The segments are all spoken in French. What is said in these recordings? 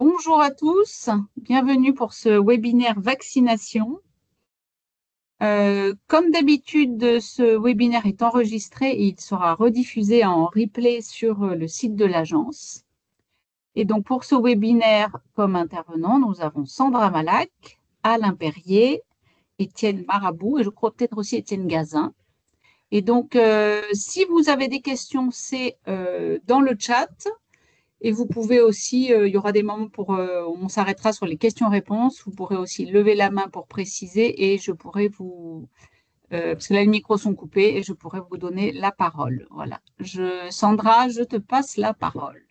Bonjour à tous, bienvenue pour ce webinaire vaccination. Comme d'habitude, ce webinaire est enregistré et il sera rediffusé en replay sur le site de l'agence. Et donc pour ce webinaire, comme intervenants, nous avons Sandra Malac, Alain Perrier, Étienne Marabout et je crois peut-être aussi Étienne Gazin. Et donc, si vous avez des questions, c'est dans le chat. Et vous pouvez aussi, il y aura des moments on s'arrêtera sur les questions-réponses. Vous pourrez aussi lever la main pour préciser et je pourrai parce que là les micros sont coupés et je pourrai vous donner la parole. Voilà. Sandra, je te passe la parole.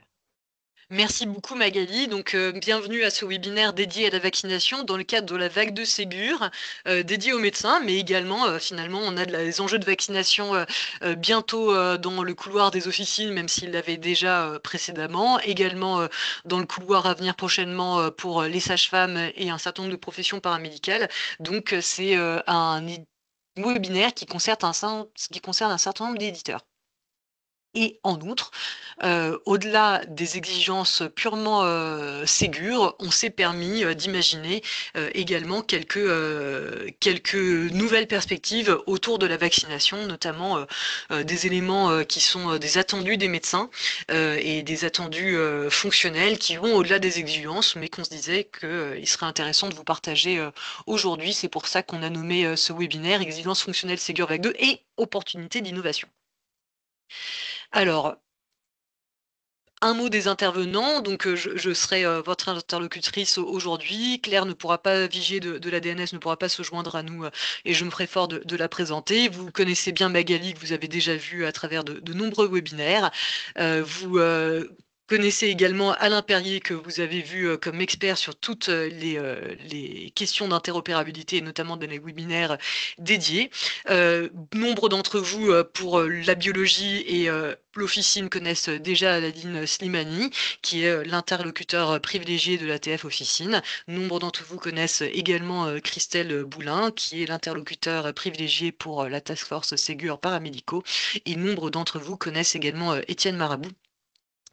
Merci beaucoup Magali. Donc, bienvenue à ce webinaire dédié à la vaccination dans le cadre de la vague de Ségur, dédié aux médecins, mais également, finalement, on a les enjeux de vaccination bientôt dans le couloir des officines, même s'il l'avait déjà précédemment, également dans le couloir à venir prochainement pour les sages-femmes et un certain nombre de professions paramédicales. Donc, c'est un webinaire qui concerne un certain nombre d'éditeurs. Et en outre, au-delà des exigences purement Ségur, on s'est permis d'imaginer également quelques nouvelles perspectives autour de la vaccination, notamment des éléments qui sont des attendus des médecins et des attendus fonctionnels qui vont au-delà des exigences, mais qu'on se disait qu'il serait intéressant de vous partager aujourd'hui. C'est pour ça qu'on a nommé ce webinaire Exigences fonctionnelles Ségur Vague 2 et opportunités d'innovation. Alors, un mot des intervenants, donc je serai votre interlocutrice aujourd'hui. Claire ne pourra pas, Vigier de la DNS ne pourra pas se joindre à nous et je me ferai fort de la présenter. Vous connaissez bien Magali, que vous avez déjà vu à travers de nombreux webinaires. Vous connaissez également Alain Perrier, que vous avez vu comme expert sur toutes les questions d'interopérabilité, et notamment dans les webinaires dédiés. Nombre d'entre vous, pour la biologie et l'officine, connaissent déjà Aladine Slimani, qui est l'interlocuteur privilégié de l'ATF Officine. Nombre d'entre vous connaissent également Christelle Boulin, qui est l'interlocuteur privilégié pour la Task Force Ségur paramédicaux. Et nombre d'entre vous connaissent également Étienne Marabout,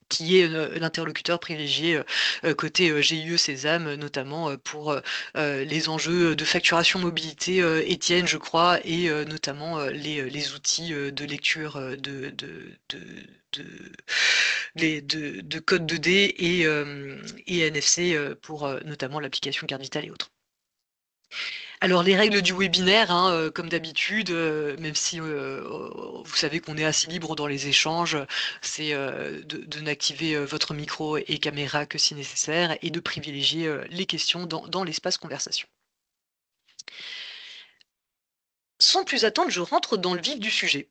qui est l'interlocuteur privilégié côté GIE Sésame, notamment pour les enjeux de facturation mobilité, Étienne, je crois, et notamment les outils de lecture de code 2D et NFC pour notamment l'application carte vitale et autres. Alors, les règles du webinaire, hein, comme d'habitude, même si vous savez qu'on est assez libre dans les échanges, c'est de n'activer votre micro et caméra que si nécessaire et de privilégier les questions dans l'espace conversation. Sans plus attendre, je rentre dans le vif du sujet.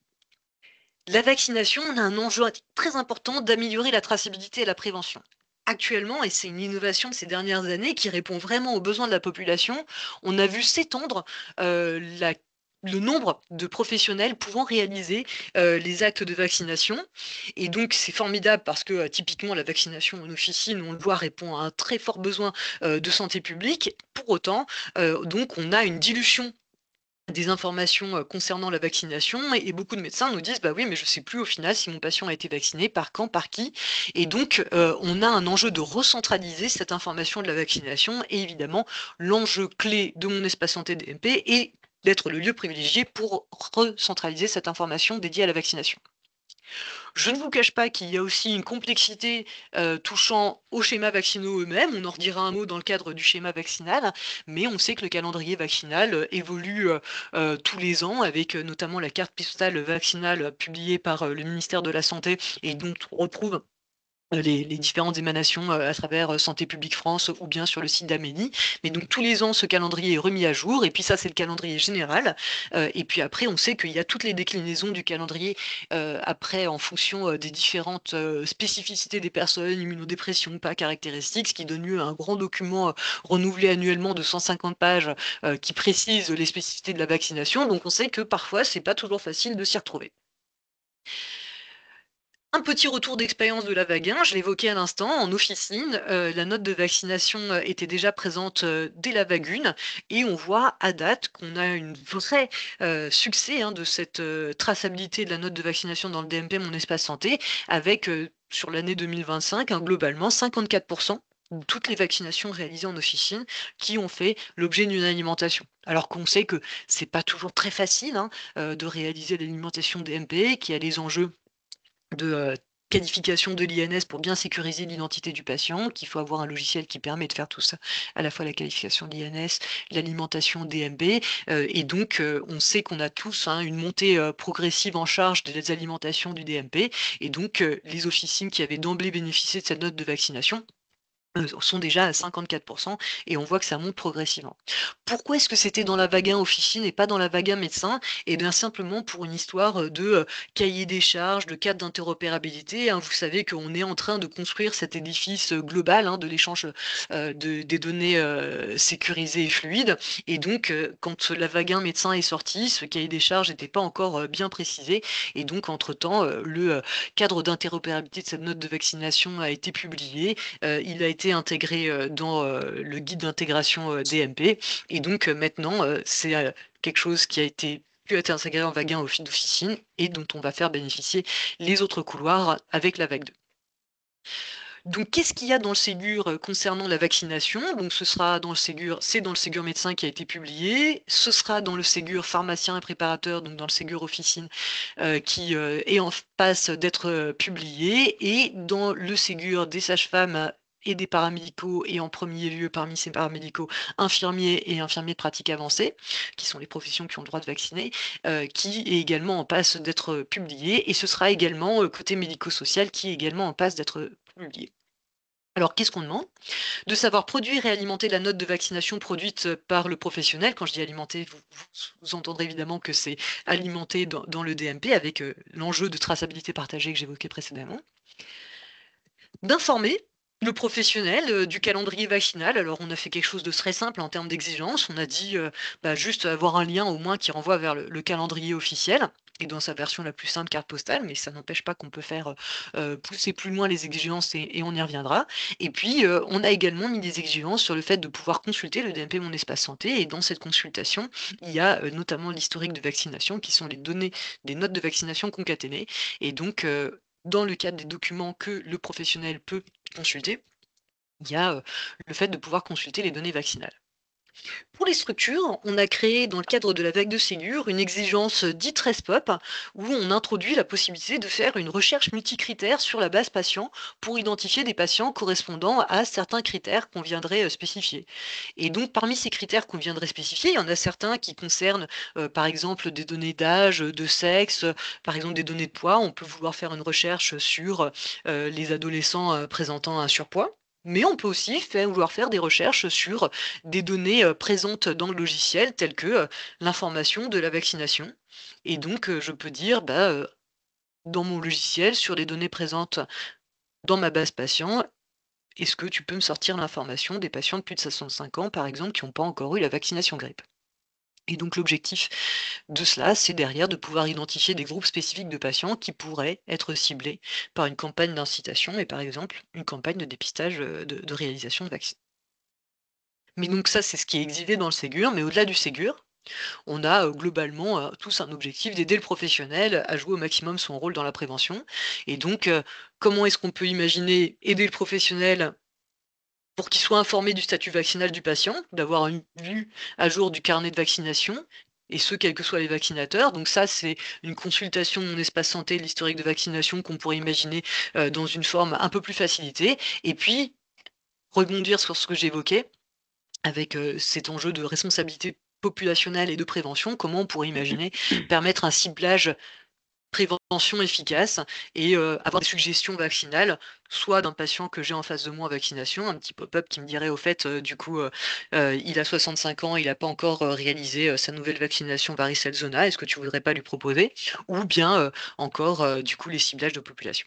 La vaccination a un enjeu très important d'améliorer la traçabilité et la prévention. Actuellement, et c'est une innovation de ces dernières années qui répond vraiment aux besoins de la population, on a vu s'étendre le nombre de professionnels pouvant réaliser les actes de vaccination. Et donc, c'est formidable parce que typiquement, la vaccination en officine, on le voit, répond à un très fort besoin de santé publique. Pour autant, donc, on a une dilution des informations concernant la vaccination et beaucoup de médecins nous disent bah oui, mais je sais plus au final si mon patient a été vacciné, par quand, par qui. Et donc on a un enjeu de recentraliser cette information de la vaccination, et évidemment l'enjeu clé de mon espace santé DMP est d'être le lieu privilégié pour recentraliser cette information dédiée à la vaccination. Je ne vous cache pas qu'il y a aussi une complexité touchant aux schémas vaccinaux eux-mêmes. On en redira un mot dans le cadre du schéma vaccinal, mais on sait que le calendrier vaccinal évolue tous les ans, avec notamment la carte postale vaccinale publiée par le ministère de la Santé et dont on retrouve les différentes émanations à travers Santé publique France ou bien sur le site d'Amélie. Mais donc tous les ans, ce calendrier est remis à jour. Et puis ça, c'est le calendrier général. Et puis après, on sait qu'il y a toutes les déclinaisons du calendrier après en fonction des différentes spécificités des personnes, immunodépression, pas caractéristiques, ce qui donne lieu à un grand document renouvelé annuellement de 150 pages qui précise les spécificités de la vaccination. Donc on sait que parfois, c'est pas toujours facile de s'y retrouver. Un petit retour d'expérience de la vague 1, je l'évoquais à l'instant, en officine, la note de vaccination était déjà présente dès la vague 1, et on voit à date qu'on a un vrai succès de cette traçabilité de la note de vaccination dans le DMP Mon Espace Santé, avec sur l'année 2025, globalement 54% toutes les vaccinations réalisées en officine qui ont fait l'objet d'une alimentation. Alors qu'on sait que c'est pas toujours très facile, hein, de réaliser l'alimentation DMP, qu'il y a les enjeux de, qualification de l'INS pour bien sécuriser l'identité du patient, qu'il faut avoir un logiciel qui permet de faire tout ça, à la fois la qualification de l'INS, l'alimentation DMB, et donc on sait qu'on a tous, hein, une montée, progressive en charge des alimentations du DMP et donc les officines qui avaient d'emblée bénéficié de cette note de vaccination sont déjà à 54 et on voit que ça monte progressivement. Pourquoi est-ce que c'était dans la vague 1 officine et pas dans la vague 1 médecin? Eh bien simplement pour une histoire, de, cahier des charges, de cadre d'interopérabilité, hein. Vous savez qu'on est en train de construire cet édifice, global, hein, de l'échange, des données, sécurisées et fluides et donc quand la vague 1 médecin est sortie, ce cahier des charges n'était pas encore, bien précisé et donc entre temps, le, cadre d'interopérabilité de cette note de vaccination a été publié. Il a été intégré, dans, le guide d'intégration, DMP et donc maintenant, c'est, quelque chose qui a pu être intégré en vague 1 au fil d'officine et dont on va faire bénéficier les autres couloirs avec la vague 2. Donc qu'est-ce qu'il y a dans le Ségur, concernant la vaccination? Donc ce sera dans le Ségur c'est dans le Ségur médecin qui a été publié, ce sera dans le Ségur pharmacien et préparateur, donc dans le Ségur officine, qui, est en passe d'être, publié et dans le Ségur des sages-femmes et des paramédicaux et en premier lieu parmi ces paramédicaux, infirmiers et infirmiers de pratique avancée, qui sont les professions qui ont le droit de vacciner, qui est également en passe d'être, publié et ce sera également, côté médico-social qui est également en passe d'être, publié. Alors qu'est-ce qu'on demande? De savoir produire et alimenter la note de vaccination produite, par le professionnel. Quand je dis alimenter, vous entendrez évidemment que c'est alimenter dans le DMP avec, l'enjeu de traçabilité partagée que j'évoquais précédemment. D'informer le professionnel, du calendrier vaccinal. Alors on a fait quelque chose de très simple en termes d'exigence. On a dit, juste avoir un lien au moins qui renvoie vers le calendrier officiel et dans sa version la plus simple, carte postale, mais ça n'empêche pas qu'on peut faire, pousser plus loin les exigences et on y reviendra. Et puis, on a également mis des exigences sur le fait de pouvoir consulter le DMP Mon Espace Santé et dans cette consultation, il y a, notamment l'historique de vaccination qui sont les données des notes de vaccination concaténées et donc, dans le cadre des documents que le professionnel peut consulter, il y a, le fait de pouvoir consulter les données vaccinales. Pour les structures, on a créé dans le cadre de la vague de Ségur une exigence dite RESPOP où on introduit la possibilité de faire une recherche multicritère sur la base patient pour identifier des patients correspondant à certains critères qu'on viendrait spécifier. Et donc parmi ces critères qu'on viendrait spécifier, il y en a certains qui concernent par exemple des données d'âge, de sexe, par exemple des données de poids. On peut vouloir faire une recherche sur les adolescents présentant un surpoids. Mais on peut aussi vouloir faire des recherches sur des données présentes dans le logiciel, telles que l'information de la vaccination. Et donc, je peux dire, dans mon logiciel, sur les données présentes dans ma base patient, est-ce que tu peux me sortir l'information des patients de plus de 65 ans, par exemple, qui n'ont pas encore eu la vaccination grippe? Et donc l'objectif de cela, c'est derrière de pouvoir identifier des groupes spécifiques de patients qui pourraient être ciblés par une campagne d'incitation et par exemple une campagne de dépistage de réalisation de vaccins. Mais donc ça, c'est ce qui est exhibé dans le Ségur, mais au-delà du Ségur, on a globalement tous un objectif d'aider le professionnel à jouer au maximum son rôle dans la prévention. Et donc, comment est-ce qu'on peut imaginer aider le professionnel pour qu'il soit informé du statut vaccinal du patient, d'avoir une vue à jour du carnet de vaccination, et ce, quels que soient les vaccinateurs. Donc ça, c'est une consultation de mon espace santé, de l'historique de vaccination qu'on pourrait imaginer dans une forme un peu plus facilitée. Et puis, rebondir sur ce que j'évoquais, avec, cet enjeu de responsabilité populationnelle et de prévention, comment on pourrait imaginer permettre un ciblage prévention efficace et avoir des suggestions vaccinales, soit d'un patient que j'ai en face de moi en vaccination, un petit pop-up qui me dirait: «Au fait, du coup, il a 65 ans, il n'a pas encore, réalisé, sa nouvelle vaccination varicelle zona, est-ce que tu voudrais pas lui proposer?» ou bien, encore, du coup, les ciblages de population.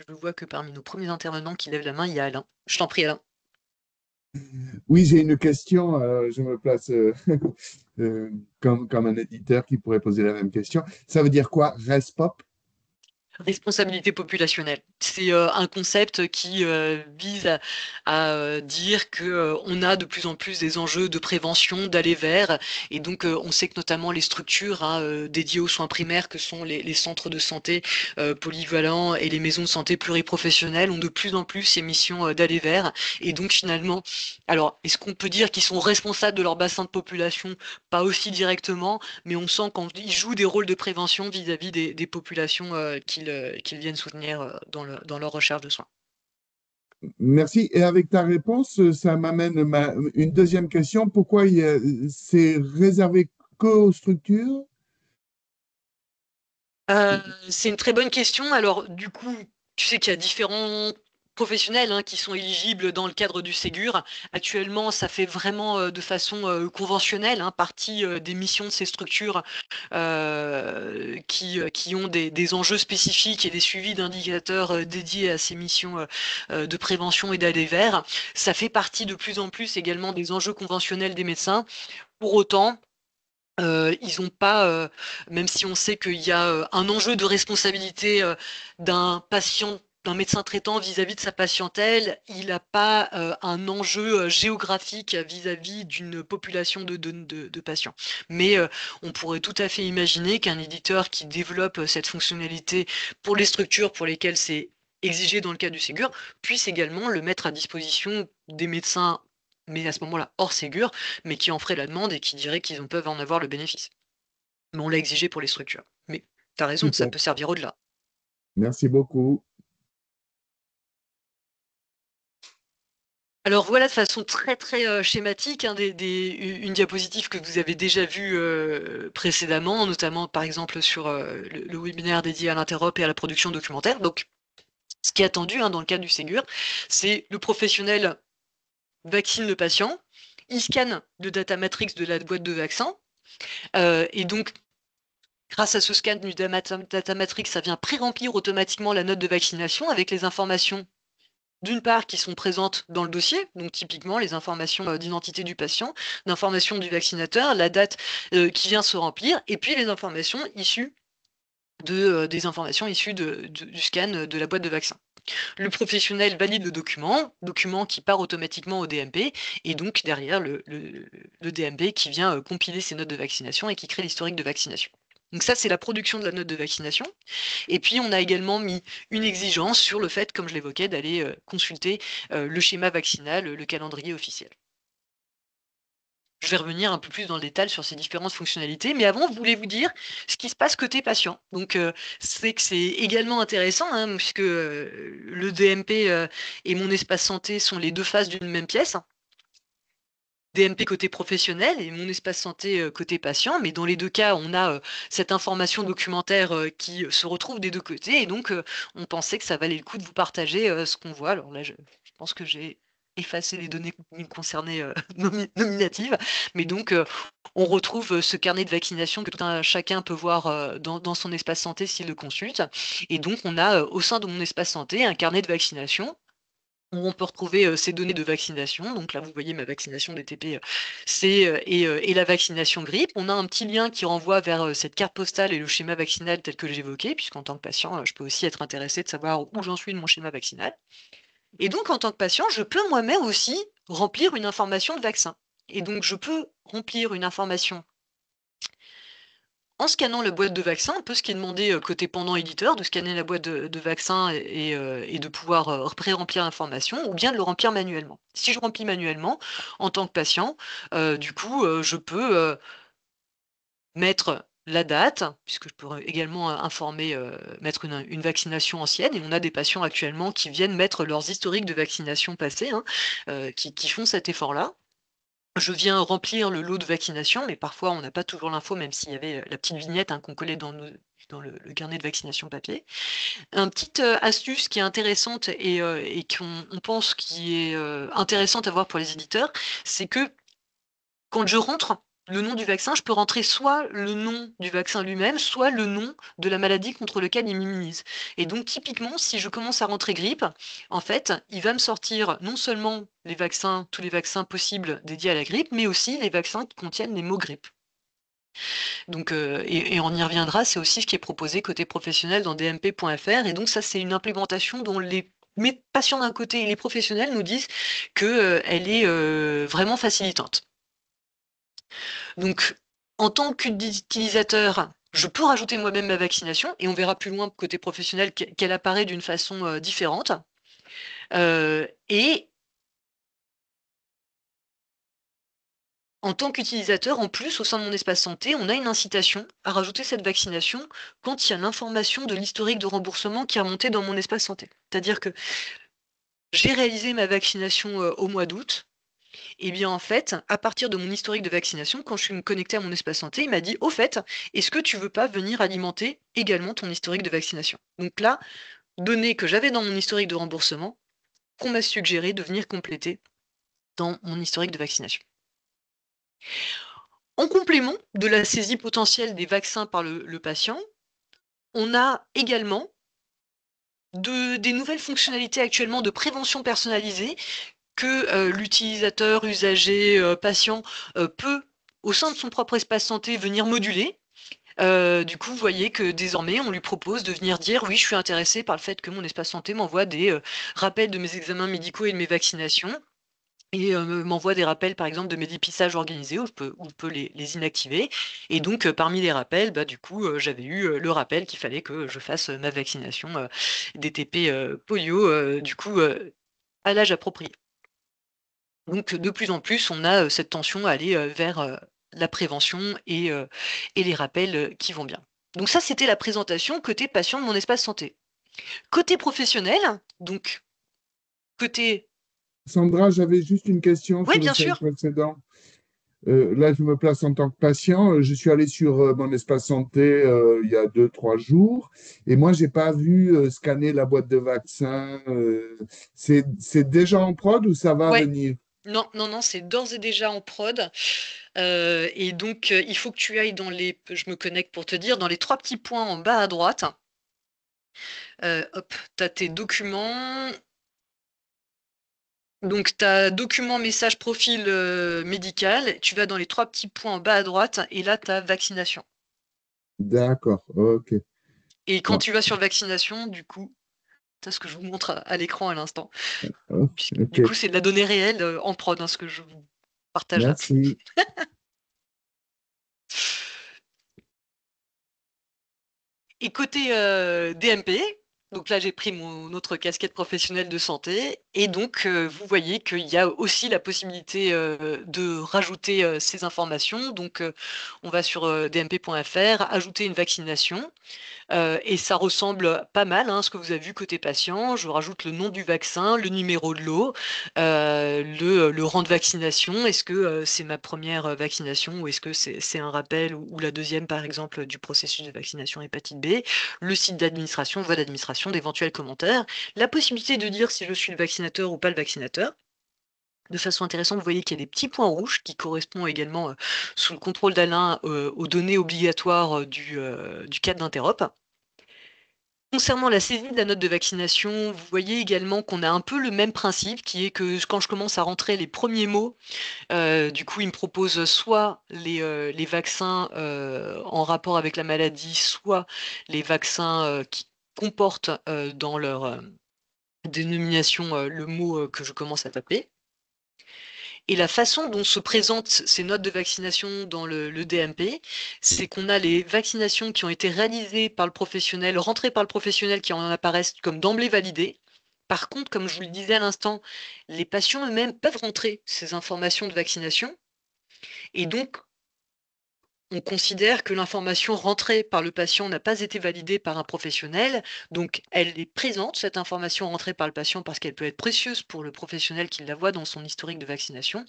Je vois que parmi nos premiers intervenants qui lèvent la main, il y a Alain. Je t'en prie, Alain. Oui, j'ai une question. Je me place comme un éditeur qui pourrait poser la même question. Ça veut dire quoi, RESPOP? Responsabilité populationnelle. C'est un concept qui vise à dire que on a de plus en plus des enjeux de prévention, d'aller vers, et donc on sait que notamment les structures dédiées aux soins primaires, que sont les centres de santé polyvalents et les maisons de santé pluriprofessionnelles, ont de plus en plus ces missions d'aller vers. Et donc finalement, alors est-ce qu'on peut dire qu'ils sont responsables de leur bassin de population? Pas aussi directement, mais on sent qu'ils jouent des rôles de prévention vis-à-vis des populations qu'ils viennent soutenir dans leur recherche de soins. Merci. Et avec ta réponse, ça m'amène une deuxième question. Pourquoi c'est réservé qu'aux structures? C'est une très bonne question. Alors, du coup, tu sais qu'il y a différents professionnels qui sont éligibles dans le cadre du Ségur. Actuellement, ça fait vraiment de façon conventionnelle partie des missions de ces structures qui ont des enjeux spécifiques et des suivis d'indicateurs dédiés à ces missions de prévention et d'aller vers. Ça fait partie de plus en plus également des enjeux conventionnels des médecins. Pour autant, ils ont pas, même si on sait qu'il y a un enjeu de responsabilité d'un patient, d'un médecin traitant vis-à-vis de sa patientèle, il n'a pas un enjeu géographique vis-à-vis d'une population de patients. Mais on pourrait tout à fait imaginer qu'un éditeur qui développe cette fonctionnalité pour les structures pour lesquelles c'est exigé dans le cadre du Ségur puisse également le mettre à disposition des médecins, mais à ce moment-là hors Ségur, mais qui en feraient la demande et qui diraient qu'ils peuvent en avoir le bénéfice. Mais on l'a exigé pour les structures. Mais tu as raison, ça Super. peut servir au-delà. Merci beaucoup. Alors voilà de façon très très schématique une diapositive que vous avez déjà vue précédemment, notamment par exemple sur le webinaire dédié à l'interop et à la production documentaire. Donc ce qui est attendu dans le cadre du Ségur, c'est le professionnel vaccine le patient, il scanne le data matrix de la boîte de vaccin, et donc grâce à ce scan du data matrix, ça vient pré-remplir automatiquement la note de vaccination avec les informations, d'une part, qui sont présentes dans le dossier, donc typiquement les informations d'identité du patient, d'informations du vaccinateur, la date qui vient se remplir, et puis les informations issues des informations issues du scan de la boîte de vaccin. Le professionnel valide le document qui part automatiquement au DMP, et donc derrière le DMP qui vient compiler ces notes de vaccination et qui crée l'historique de vaccination. Donc ça, c'est la production de la note de vaccination. Et puis, on a également mis une exigence sur le fait, comme je l'évoquais, d'aller consulter le schéma vaccinal, le calendrier officiel. Je vais revenir un peu plus dans le détail sur ces différentes fonctionnalités, mais avant, je voulais vous dire ce qui se passe côté patient. Donc, c'est que c'est également intéressant, puisque le DMP et mon espace santé sont les deux faces d'une même pièce. DMP côté professionnel et mon espace santé côté patient, mais dans les deux cas, on a cette information documentaire qui se retrouve des deux côtés, et donc on pensait que ça valait le coup de vous partager ce qu'on voit. Alors là, je pense que j'ai effacé les données qui me concernaient nominatives, mais donc on retrouve ce carnet de vaccination que tout un chacun peut voir dans son espace santé s'il le consulte, et donc on a au sein de mon espace santé un carnet de vaccination où on peut retrouver ces données de vaccination. Donc là, vous voyez ma vaccination DTP et la vaccination grippe. On a un petit lien qui renvoie vers cette carte postale et le schéma vaccinal tel que j'évoquais, puisqu'en tant que patient, je peux aussi être intéressé de savoir où j'en suis de mon schéma vaccinal. Et donc, en tant que patient, je peux moi-même aussi remplir une information de vaccin. Et donc, je peux remplir une information en scannant la boîte de vaccin, un peu ce qui est demandé côté pendant éditeur, de scanner la boîte de vaccin et de pouvoir pré-remplir l'information, ou bien de le remplir manuellement. Si je remplis manuellement, en tant que patient, du coup, je peux mettre la date, puisque je peux également informer, mettre une vaccination ancienne, et on a des patients actuellement qui viennent mettre leurs historiques de vaccination passés, qui font cet effort-là. Je viens remplir le lot de vaccination, mais parfois on n'a pas toujours l'info, même s'il y avait la petite vignette qu'on collait dans le carnet de vaccination papier. Une petite astuce qui est intéressante et qu'on pense qui est intéressante à voir pour les éditeurs, c'est que quand je rentre le nom du vaccin, je peux rentrer soit le nom du vaccin lui-même, soit le nom de la maladie contre laquelle il m'immunise. Et donc, typiquement, si je commence à rentrer grippe, en fait, il va me sortir non seulement les vaccins, tous les vaccins possibles dédiés à la grippe, mais aussi les vaccins qui contiennent les mots grippe. Donc, et on y reviendra, c'est aussi ce qui est proposé côté professionnel dans dmp.fr. Et donc ça, c'est une implémentation dont les patients d'un côté et les professionnels nous disent qu'elle est vraiment facilitante. Donc, en tant qu'utilisateur, je peux rajouter moi-même ma vaccination, et on verra plus loin côté professionnel qu'elle apparaît d'une façon différente. Et en tant qu'utilisateur, en plus, au sein de mon espace santé, on a une incitation à rajouter cette vaccination quand il y a l'information de l'historique de remboursement qui est remonté dans mon espace santé. C'est-à-dire que j'ai réalisé ma vaccination au mois d'août. Et bien en fait, à partir de mon historique de vaccination, quand je suis connecté à mon espace santé, il m'a dit, au fait, est-ce que tu veux pas venir alimenter également ton historique de vaccination? Donc là, données que j'avais dans mon historique de remboursement, qu'on m'a suggéré de venir compléter dans mon historique de vaccination. En complément de la saisie potentielle des vaccins par le patient, on a également des nouvelles fonctionnalités actuellement de prévention personnalisée que l'utilisateur, usager, patient peut, au sein de son propre espace santé, venir moduler. Du coup, vous voyez que désormais, on lui propose de venir dire oui, je suis intéressé par le fait que mon espace santé m'envoie des rappels de mes examens médicaux et de mes vaccinations. Et m'envoie des rappels, par exemple, de mes dépistages organisés où je peux les inactiver. Et donc, parmi les rappels, bah, du coup, j'avais eu le rappel qu'il fallait que je fasse ma vaccination DTP polio, du coup, à l'âge approprié. Donc, de plus en plus, on a cette tension à aller vers la prévention et les rappels qui vont bien. Donc ça, c'était la présentation côté patient de mon espace santé. Côté professionnel, donc côté... Sandra, j'avais juste une question Oui, sur le bien slide sûr. précédent. Là, je me place en tant que patient. Je suis allé sur mon espace santé il y a 2, 3 jours et moi, j'ai pas vu scanner la boîte de vaccin. C'est déjà en prod ou ça va Ouais. venir? Non, non, non, c'est d'ores et déjà en prod. Et donc, il faut que tu ailles dans les... Je me connecte pour te dire, dans les 3 petits points en bas à droite. Hop, tu as tes documents. Donc, tu as document, message, profil médical. Tu vas dans les 3 petits points en bas à droite et là, tu as vaccination. D'accord, ok. Et quand Bon, tu vas sur vaccination, du coup, c'est ce que je vous montre à l'écran à l'instant. Du ok. coup, c'est de la donnée réelle en prod, hein, ce que je vous partage là. Merci. Et côté DMP, donc là j'ai pris mon autre casquette professionnelle de santé, et donc vous voyez qu'il y a aussi la possibilité de rajouter ces informations. Donc on va sur dmp.fr, ajouter une vaccination. Et ça ressemble pas mal à ce que vous avez vu côté patient. Je rajoute le nom du vaccin, le numéro de lot, le rang de vaccination. Est-ce que c'est ma première vaccination ou est-ce que c'est un rappel ou la deuxième, par exemple, du processus de vaccination hépatite B, le site d'administration, voie d'administration, d'éventuels commentaires, la possibilité de dire si je suis le vaccinateur ou pas le vaccinateur. De façon intéressante, vous voyez qu'il y a des petits points rouges qui correspondent également, sous le contrôle d'Alain, aux données obligatoires du cadre d'Interop. Concernant la saisie de la note de vaccination, vous voyez également qu'on a un peu le même principe, qui est que quand je commence à rentrer les premiers mots, du coup, il me propose soit les vaccins en rapport avec la maladie, soit les vaccins qui comportent dans leur dénomination le mot que je commence à taper. Et la façon dont se présentent ces notes de vaccination dans le DMP, c'est qu'on a les vaccinations qui ont été réalisées par le professionnel, rentrées par le professionnel qui en apparaissent comme d'emblée validées. Par contre, comme je vous le disais à l'instant, les patients eux-mêmes peuvent rentrer ces informations de vaccination. Et donc, on considère que l'information rentrée par le patient n'a pas été validée par un professionnel, donc elle est présente, cette information rentrée par le patient, parce qu'elle peut être précieuse pour le professionnel qui la voit dans son historique de vaccination,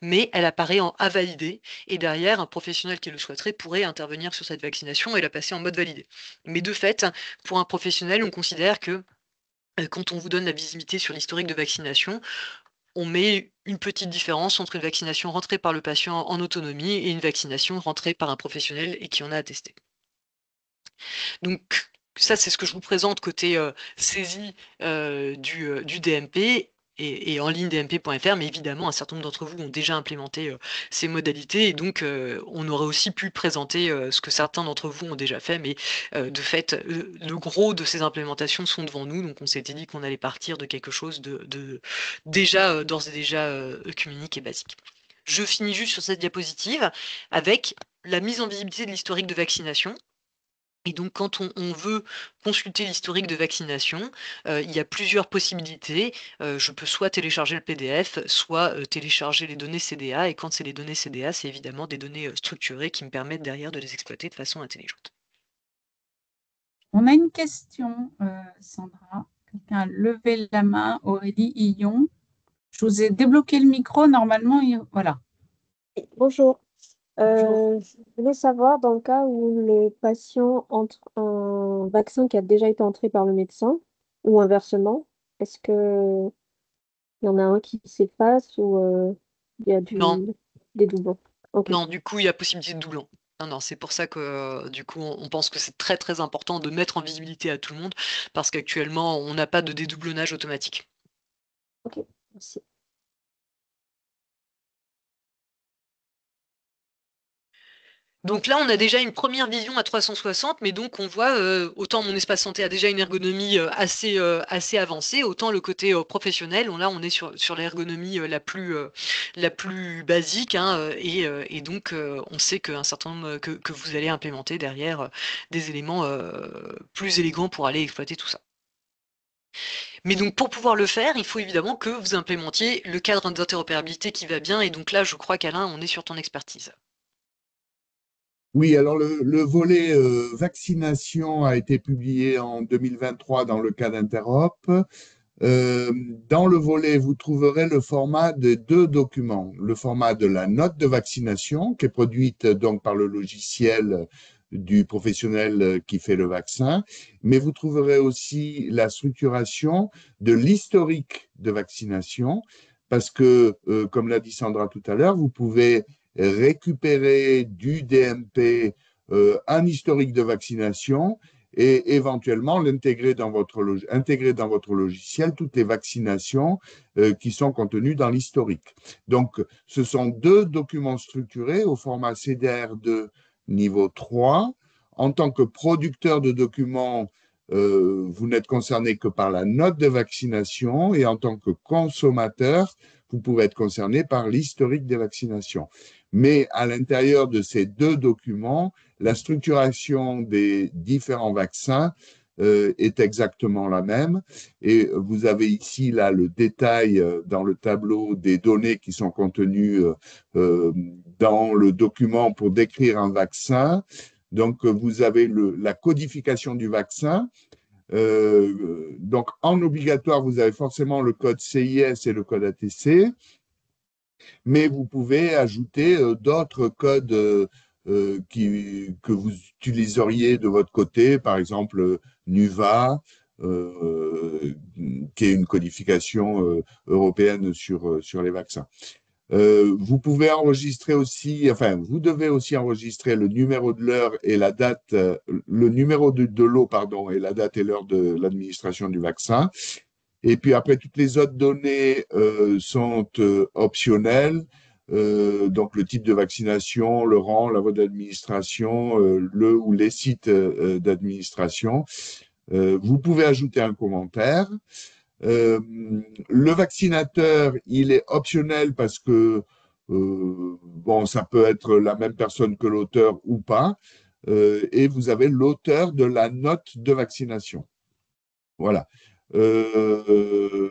mais elle apparaît en à valider, et derrière, un professionnel qui le souhaiterait pourrait intervenir sur cette vaccination et la passer en mode validé. Mais de fait, pour un professionnel, on considère que quand on vous donne la visibilité sur l'historique de vaccination, on met une petite différence entre une vaccination rentrée par le patient en autonomie et une vaccination rentrée par un professionnel et qui en a attesté. Donc ça, c'est ce que je vous présente côté saisie du DMP. et en ligne dmp.fr, mais évidemment, un certain nombre d'entre vous ont déjà implémenté ces modalités, et donc on aurait aussi pu présenter ce que certains d'entre vous ont déjà fait, mais de fait, le gros de ces implémentations sont devant nous, donc on s'était dit qu'on allait partir de quelque chose de déjà, d'ores et déjà œcuménique et basique. Je finis juste sur cette diapositive avec la mise en visibilité de l'historique de vaccination. Et donc, quand on veut consulter l'historique de vaccination, il y a plusieurs possibilités. Je peux soit télécharger le PDF, soit télécharger les données CDA. Et quand c'est les données CDA, c'est évidemment des données structurées qui me permettent derrière de les exploiter de façon intelligente. On a une question, Sandra. Quelqu'un a levé la main, Aurélie Illon. Je vous ai débloqué le micro, normalement, voilà. Bonjour. Bonjour. Je voulais savoir, dans le cas où le patient entre un vaccin qui a déjà été entré par le médecin, ou inversement, est-ce que il y en a un qui s'efface ou il y a Non, des doublons? Ok, non, du coup, il y a possibilité de doublon. Non, non, c'est pour ça que du coup, on pense que c'est très très important de mettre en visibilité à tout le monde, parce qu'actuellement, on n'a pas de dédoublonnage automatique. ok, merci. Donc là, on a déjà une première vision à 360, mais donc on voit, autant mon espace santé a déjà une ergonomie assez avancée, autant le côté professionnel, là on est sur l'ergonomie la plus basique, hein, et donc on sait qu'un certain nombre, que vous allez implémenter derrière des éléments plus élégants pour aller exploiter tout ça. Mais donc pour pouvoir le faire, il faut évidemment que vous implémentiez le cadre d'interopérabilité qui va bien, et donc là je crois qu'Alain, on est sur ton expertise. Oui, alors le volet vaccination a été publié en 2023 dans le cas d'Interop. Euh, Dans le volet, vous trouverez le format de deux documents. Le format de la note de vaccination, qui est produite donc par le logiciel du professionnel qui fait le vaccin, mais vous trouverez aussi la structuration de l'historique de vaccination, parce que, comme l'a dit Sandra tout à l'heure, vous pouvez récupérer du DMP un historique de vaccination et éventuellement intégrer dans votre logiciel toutes les vaccinations qui sont contenues dans l'historique. Donc, ce sont deux documents structurés au format CDR2 niveau 3. En tant que producteur de documents, vous n'êtes concerné que par la note de vaccination, et en tant que consommateur, vous pouvez être concerné par l'historique des vaccinations. Mais à l'intérieur de ces deux documents, la structuration des différents vaccins est exactement la même. Et vous avez ici là le détail dans le tableau des données qui sont contenues dans le document pour décrire un vaccin. Donc, vous avez la codification du vaccin. Donc, en obligatoire, vous avez forcément le code CIS et le code ATC, mais vous pouvez ajouter d'autres codes que vous utiliseriez de votre côté, par exemple NUVA, qui est une codification européenne sur les vaccins. Vous pouvez enregistrer aussi, enfin, vous devez aussi enregistrer le numéro de l'heure et la date, le numéro de lot, pardon, et la date et l'heure de l'administration du vaccin. Et puis après, toutes les autres données sont optionnelles. Donc, le type de vaccination, le rang, la voie d'administration, le ou les sites d'administration. Vous pouvez ajouter un commentaire. Le vaccinateur, il est optionnel parce que bon, ça peut être la même personne que l'auteur ou pas. Et vous avez l'auteur de la note de vaccination. Voilà. Euh,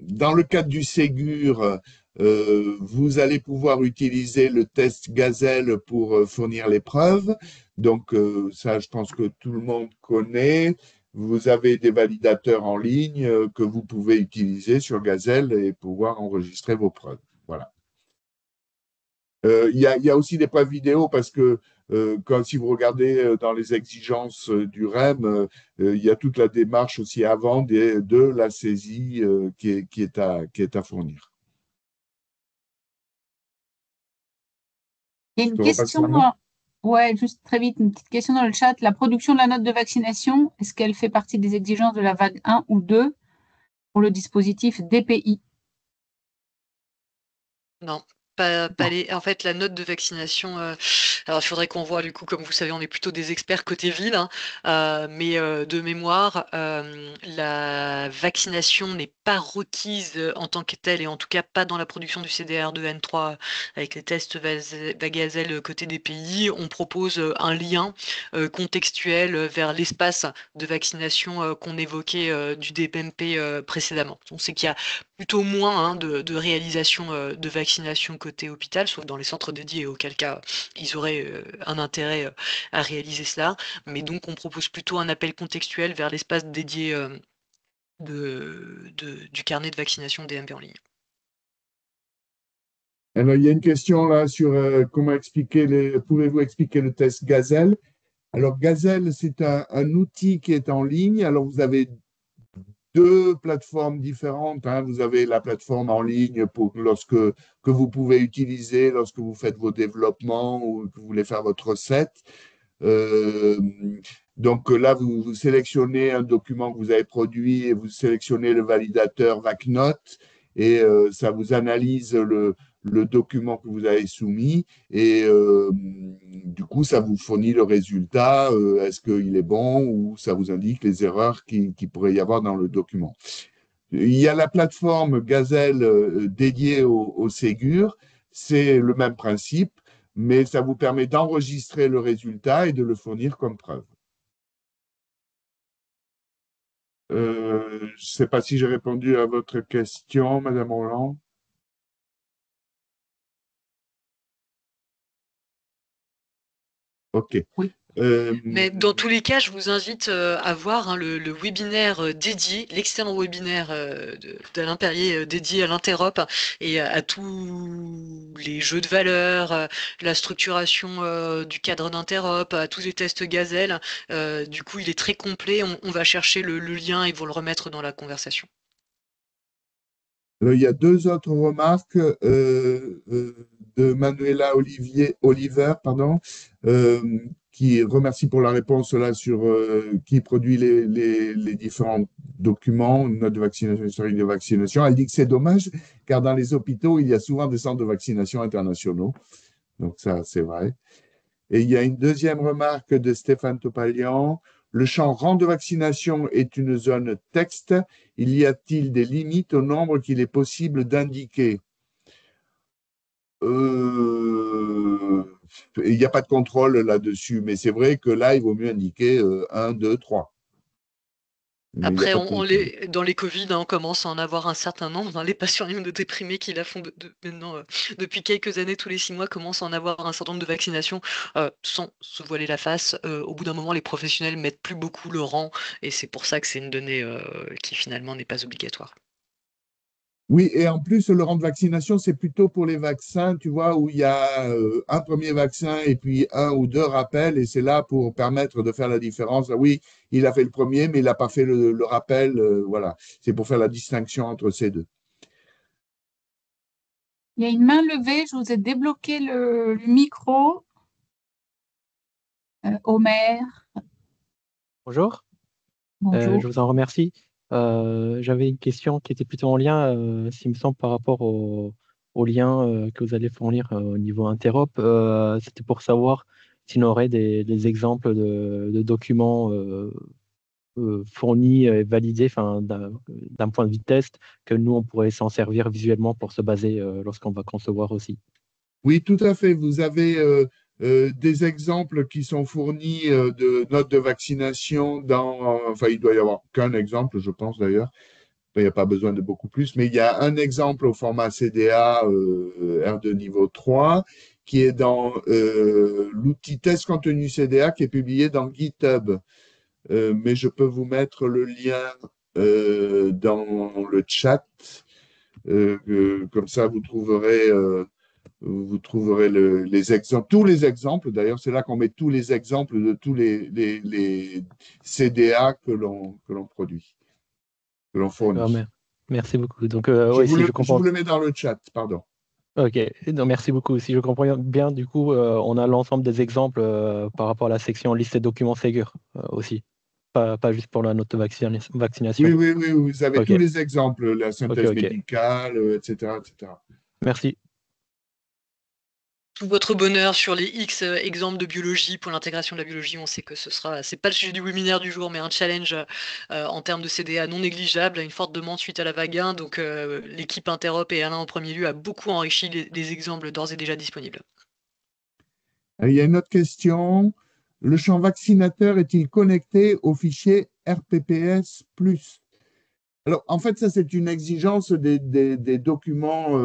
Dans le cadre du Ségur, vous allez pouvoir utiliser le test Gazelle pour fournir les preuves. Donc, ça, je pense que tout le monde connaît. Vous avez des validateurs en ligne que vous pouvez utiliser sur Gazelle et pouvoir enregistrer vos preuves. Voilà. Il y a aussi des preuves vidéo parce que si vous regardez dans les exigences du REM, il y a toute la démarche aussi avant de la saisie qui est à fournir. Il y a une question, ouais, juste très vite, une petite question dans le chat. La production de la note de vaccination, est-ce qu'elle fait partie des exigences de la vague 1 ou 2? pour le dispositif DPI. Non, pas Non. en fait, la note de vaccination, alors il faudrait qu'on voit du coup, comme vous savez, on est plutôt des experts côté ville, hein, mais de mémoire, la vaccination n'est pas requise en tant que telle, et en tout cas pas dans la production du CDR2N3 avec les tests Vagazel côté des pays. On propose un lien contextuel vers l'espace de vaccination qu'on évoquait du DPMP précédemment. On sait qu'il y a plutôt moins de réalisation de vaccination côté hôpital, sauf dans les centres dédiés, auquel cas ils auraient un intérêt à réaliser cela. Mais donc on propose plutôt un appel contextuel vers l'espace dédié du carnet de vaccination DMP en ligne. Alors, il y a une question là sur comment expliquer pouvez-vous expliquer le test Gazelle? Alors, Gazelle, c'est un outil qui est en ligne. Alors, vous avez deux plateformes différentes, hein. Vous avez la plateforme en ligne que vous pouvez utiliser lorsque vous faites vos développements ou que vous voulez faire votre recette. Euh, donc là, vous sélectionnez un document que vous avez produit et vous sélectionnez le validateur VacNote et ça vous analyse le document que vous avez soumis et du coup, ça vous fournit le résultat. Est-ce qu'il est bon ou ça vous indique les erreurs qui pourrait y avoir dans le document. Il y a la plateforme Gazelle dédiée au Ségur. C'est le même principe, mais ça vous permet d'enregistrer le résultat et de le fournir comme preuve. Je ne sais pas si j'ai répondu à votre question, Madame Roland. OK. Oui. Mais dans tous les cas, je vous invite à voir le webinaire dédié, l'excellent webinaire d'Alain Perrier dédié à l'interop et à tous les jeux de valeur, la structuration du cadre d'interop, à tous les tests Gazelle. Du coup, il est très complet. On va chercher le lien et vous le remettre dans la conversation. Il y a deux autres remarques de Manuela Oliver, pardon, qui remercie pour la réponse là sur qui produit les différents documents, notes de vaccination, historique de vaccination. Elle dit que c'est dommage, car dans les hôpitaux, il y a souvent des centres de vaccination internationaux. Donc ça, c'est vrai. Et il y a une deuxième remarque de Stéphane Topalian. Le champ rang de vaccination est une zone texte. Il y a-t-il des limites au nombre qu'il est possible d'indiquer? Il n'y a pas de contrôle là-dessus, mais c'est vrai que là, il vaut mieux indiquer 1, 2, 3. Mais il n'y a Après, pas de contrôle. dans les Covid, on commence à en avoir un certain nombre. Les patients immunodéprimés qui la font maintenant depuis quelques années, tous les 6 mois, commencent à en avoir un certain nombre de vaccinations sans se voiler la face. Au bout d'un moment, les professionnels mettent plus beaucoup le rang et c'est pour ça que c'est une donnée qui finalement n'est pas obligatoire. Oui, et en plus, le rang de vaccination, c'est plutôt pour les vaccins, tu vois, où il y a un premier vaccin et puis un ou deux rappels, et c'est là pour permettre de faire la différence. Ah oui, il a fait le premier, mais il n'a pas fait le rappel. Voilà, c'est pour faire la distinction entre ces deux. Il y a une main levée, je vous ai débloqué le micro. Omer, Bonjour, bonjour. je vous en remercie. J'avais une question qui était plutôt en lien, s'il me semble, par rapport au lien que vous allez fournir au niveau interop. C'était pour savoir s'il y aurait des exemples de documents fournis et validés d'un point de vue de test, que nous, on pourrait s'en servir visuellement pour se baser lorsqu'on va concevoir aussi. Oui, tout à fait. Vous avez des exemples qui sont fournis de notes de vaccination enfin, il doit y avoir qu'un exemple, je pense d'ailleurs. Il n'y a pas besoin de beaucoup plus, mais il y a un exemple au format CDA R2 niveau 3 qui est dans l'outil test contenu CDA qui est publié dans GitHub. Mais je peux vous mettre le lien dans le chat. Comme ça, vous trouverez les exemples, tous les exemples. D'ailleurs, c'est là qu'on met tous les exemples de tous les CDA que l'on produit, que l'on fournit. Merci beaucoup. Donc, ouais, si je Je comprends. vous le mets dans le chat, pardon. Ok, donc, merci beaucoup. Si je comprends bien, du coup, on a l'ensemble des exemples par rapport à la section liste et documents Ségur aussi. pas juste pour la note de Oui, vaccination. oui, oui, vous avez tous Ok, les exemples, la ok, synthèse ok. médicale, etc., etc. Merci. Tout votre bonheur sur les X exemples de biologie pour l'intégration de la biologie. On sait que c'est pas le sujet du webinaire du jour, mais un challenge en termes de CDA non négligeable, une forte demande suite à la vague 1. Donc l'équipe Interop et Alain en premier lieu a beaucoup enrichi les exemples d'ores et déjà disponibles. Il y a une autre question. Le champ vaccinateur est-il connecté au fichier RPPS+? Alors, en fait, ça, c'est une exigence des documents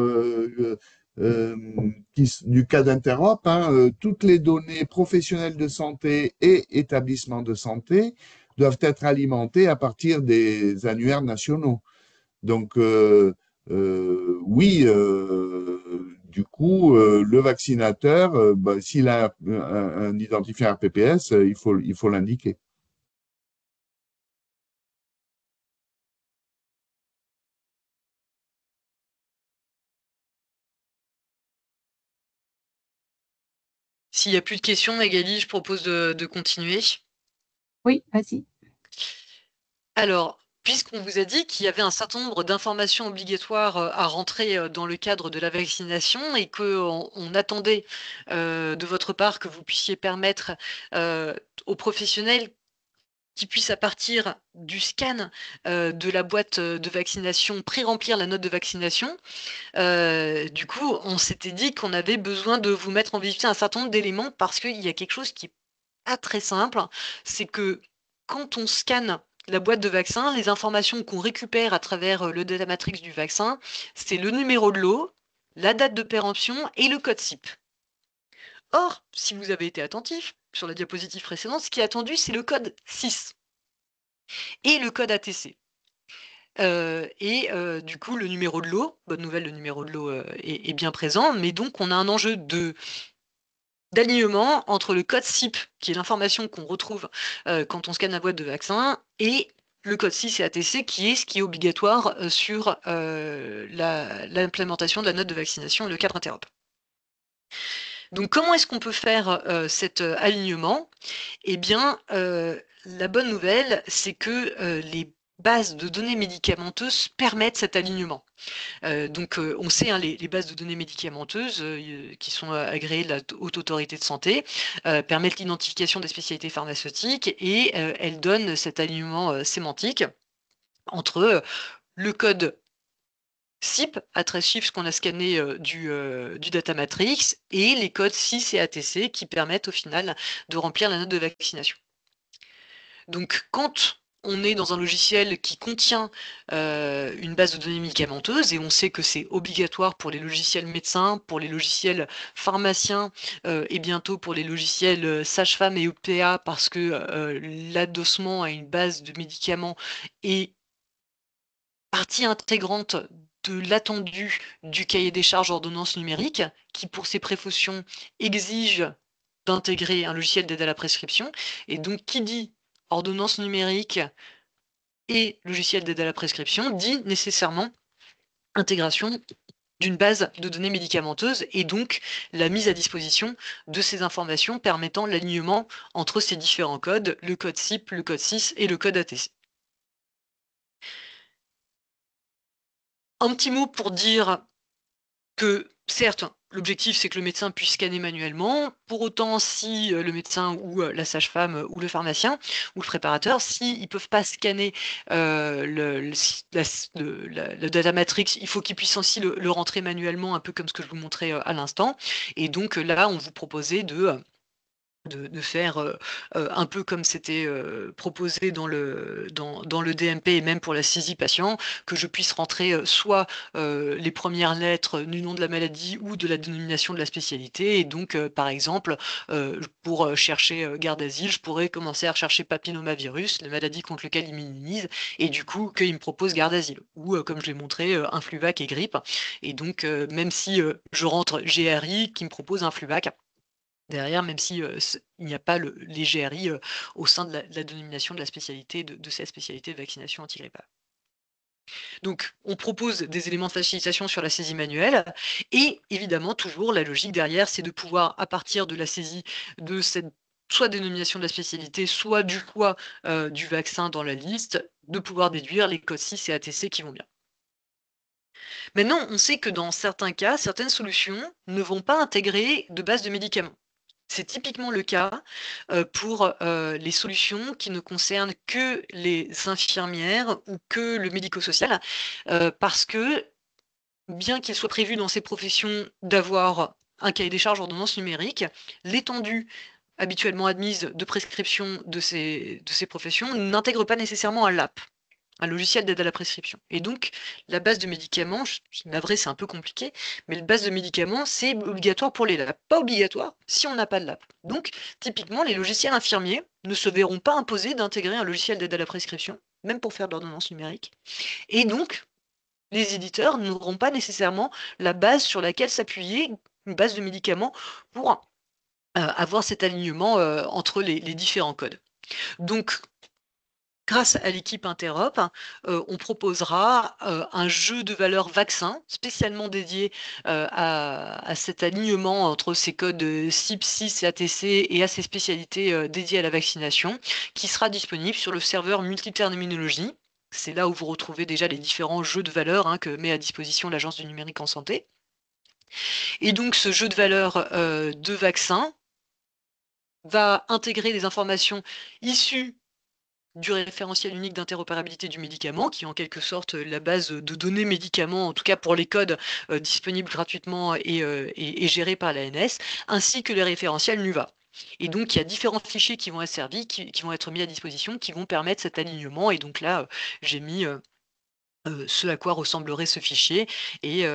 du cas d'Interop, hein. Toutes les données professionnelles de santé et établissements de santé doivent être alimentées à partir des annuaires nationaux. Donc, oui, du coup, le vaccinateur, bah, s'il a un identifiant RPPS, il faut l'indiquer. S'il n'y a plus de questions, Magali, je propose de continuer. Oui, vas-y. Alors, puisqu'on vous a dit qu'il y avait un certain nombre d'informations obligatoires à rentrer dans le cadre de la vaccination et qu'on attendait de votre part que vous puissiez permettre aux professionnels qui puissent, à partir du scan de la boîte de vaccination, pré-remplir la note de vaccination, du coup, on s'était dit qu'on avait besoin de vous mettre en visibilité un certain nombre d'éléments parce qu'il y a quelque chose qui est pas très simple, c'est que quand on scanne la boîte de vaccin, les informations qu'on récupère à travers le data matrix du vaccin, c'est le numéro de lot, la date de péremption et le code SIP. Or, si vous avez été attentif sur la diapositive précédente, ce qui est attendu, c'est le code 6 et le code ATC. Du coup, le numéro de lot, bonne nouvelle, le numéro de lot est bien présent, mais donc on a un enjeu d'alignement entre le code SIP, qui est l'information qu'on retrouve quand on scanne la boîte de vaccin, et le code 6 et ATC, qui est ce qui est obligatoire sur l'implémentation de la note de vaccination et le cadre Interop. Donc comment est-ce qu'on peut faire cet alignement? Eh bien, la bonne nouvelle, c'est que les bases de données médicamenteuses permettent cet alignement. On sait, hein, les bases de données médicamenteuses qui sont agréées de la Haute Autorité de Santé permettent l'identification des spécialités pharmaceutiques et elles donnent cet alignement sémantique entre le code SIP à 13 chiffres qu'on a scanné du data matrix et les codes 6 et ATC qui permettent au final de remplir la note de vaccination. Donc, quand on est dans un logiciel qui contient une base de données médicamenteuse, et on sait que c'est obligatoire pour les logiciels médecins, pour les logiciels pharmaciens, et bientôt pour les logiciels sages-femmes et OPA, parce que l'adossement à une base de médicaments est partie intégrante de l'attendu du cahier des charges ordonnance numérique, qui pour ses précautions exige d'intégrer un logiciel d'aide à la prescription. Et donc, qui dit ordonnance numérique et logiciel d'aide à la prescription dit nécessairement intégration d'une base de données médicamenteuses et donc la mise à disposition de ces informations permettant l'alignement entre ces différents codes, le code SIP, le code 6 et le code ATC. Un petit mot pour dire que, certes, l'objectif, c'est que le médecin puisse scanner manuellement. Pour autant, si le médecin ou la sage-femme ou le pharmacien ou le préparateur, s'ils ne peuvent pas scanner le data matrix, il faut qu'ils puissent aussi le rentrer manuellement, un peu comme ce que je vous montrais à l'instant. Et donc là, on vous proposait de faire un peu comme c'était proposé dans le DMP et même pour la saisie patient, que je puisse rentrer soit les premières lettres du nom de la maladie ou de la dénomination de la spécialité. Et donc, par exemple, pour chercher garde d'asile, je pourrais commencer à rechercher papillomavirus, la maladie contre laquelle il m'immunise, et du coup, qu'il me propose garde d'asile. Ou, comme je l'ai montré, influvac et grippe. Et donc, même si je rentre GRI, qui me propose influvac, derrière, même si il n'y a pas les GRI au sein de la dénomination de la spécialité, de cette spécialité de vaccination antigrippale. Donc, on propose des éléments de facilitation sur la saisie manuelle et évidemment, toujours, la logique derrière, c'est de pouvoir, à partir de la saisie de cette soit dénomination de la spécialité, soit du choix du vaccin dans la liste, de pouvoir déduire les codes 6 et ATC qui vont bien. Maintenant, on sait que dans certains cas, certaines solutions ne vont pas intégrer de base de médicaments. C'est typiquement le cas pour les solutions qui ne concernent que les infirmières ou que le médico-social, parce que bien qu'il soit prévu dans ces professions d'avoir un cahier des charges ordonnance numérique, l'étendue habituellement admise de prescription de ces professions n'intègre pas nécessairement un LAP, un logiciel d'aide à la prescription. Et donc, la base de médicaments, je suis navrée, c'est un peu compliqué, mais la base de médicaments, c'est obligatoire pour les LAP. Pas obligatoire si on n'a pas de LAP. Donc, typiquement, les logiciels infirmiers ne se verront pas imposer d'intégrer un logiciel d'aide à la prescription, même pour faire de l'ordonnance numérique. Et donc, les éditeurs n'auront pas nécessairement la base sur laquelle s'appuyer, une base de médicaments, pour avoir cet alignement entre les différents codes. Donc, grâce à l'équipe Interop, on proposera un jeu de valeurs vaccin spécialement dédié à cet alignement entre ces codes CIP, 6 et ATC et à ces spécialités dédiées à la vaccination, qui sera disponible sur le serveur multiterminologie. C'est là où vous retrouvez déjà les différents jeux de valeurs que met à disposition l'Agence du numérique en santé. Et donc ce jeu de valeurs de vaccin va intégrer des informations issues du référentiel unique d'interopérabilité du médicament, qui est en quelque sorte la base de données médicaments, en tout cas pour les codes disponibles gratuitement et gérés par l'ANS, ainsi que les référentiels NUVA. Et donc, il y a différents fichiers qui vont être servis, qui vont être mis à disposition, qui vont permettre cet alignement. Et donc là, j'ai mis ce à quoi ressemblerait ce fichier, et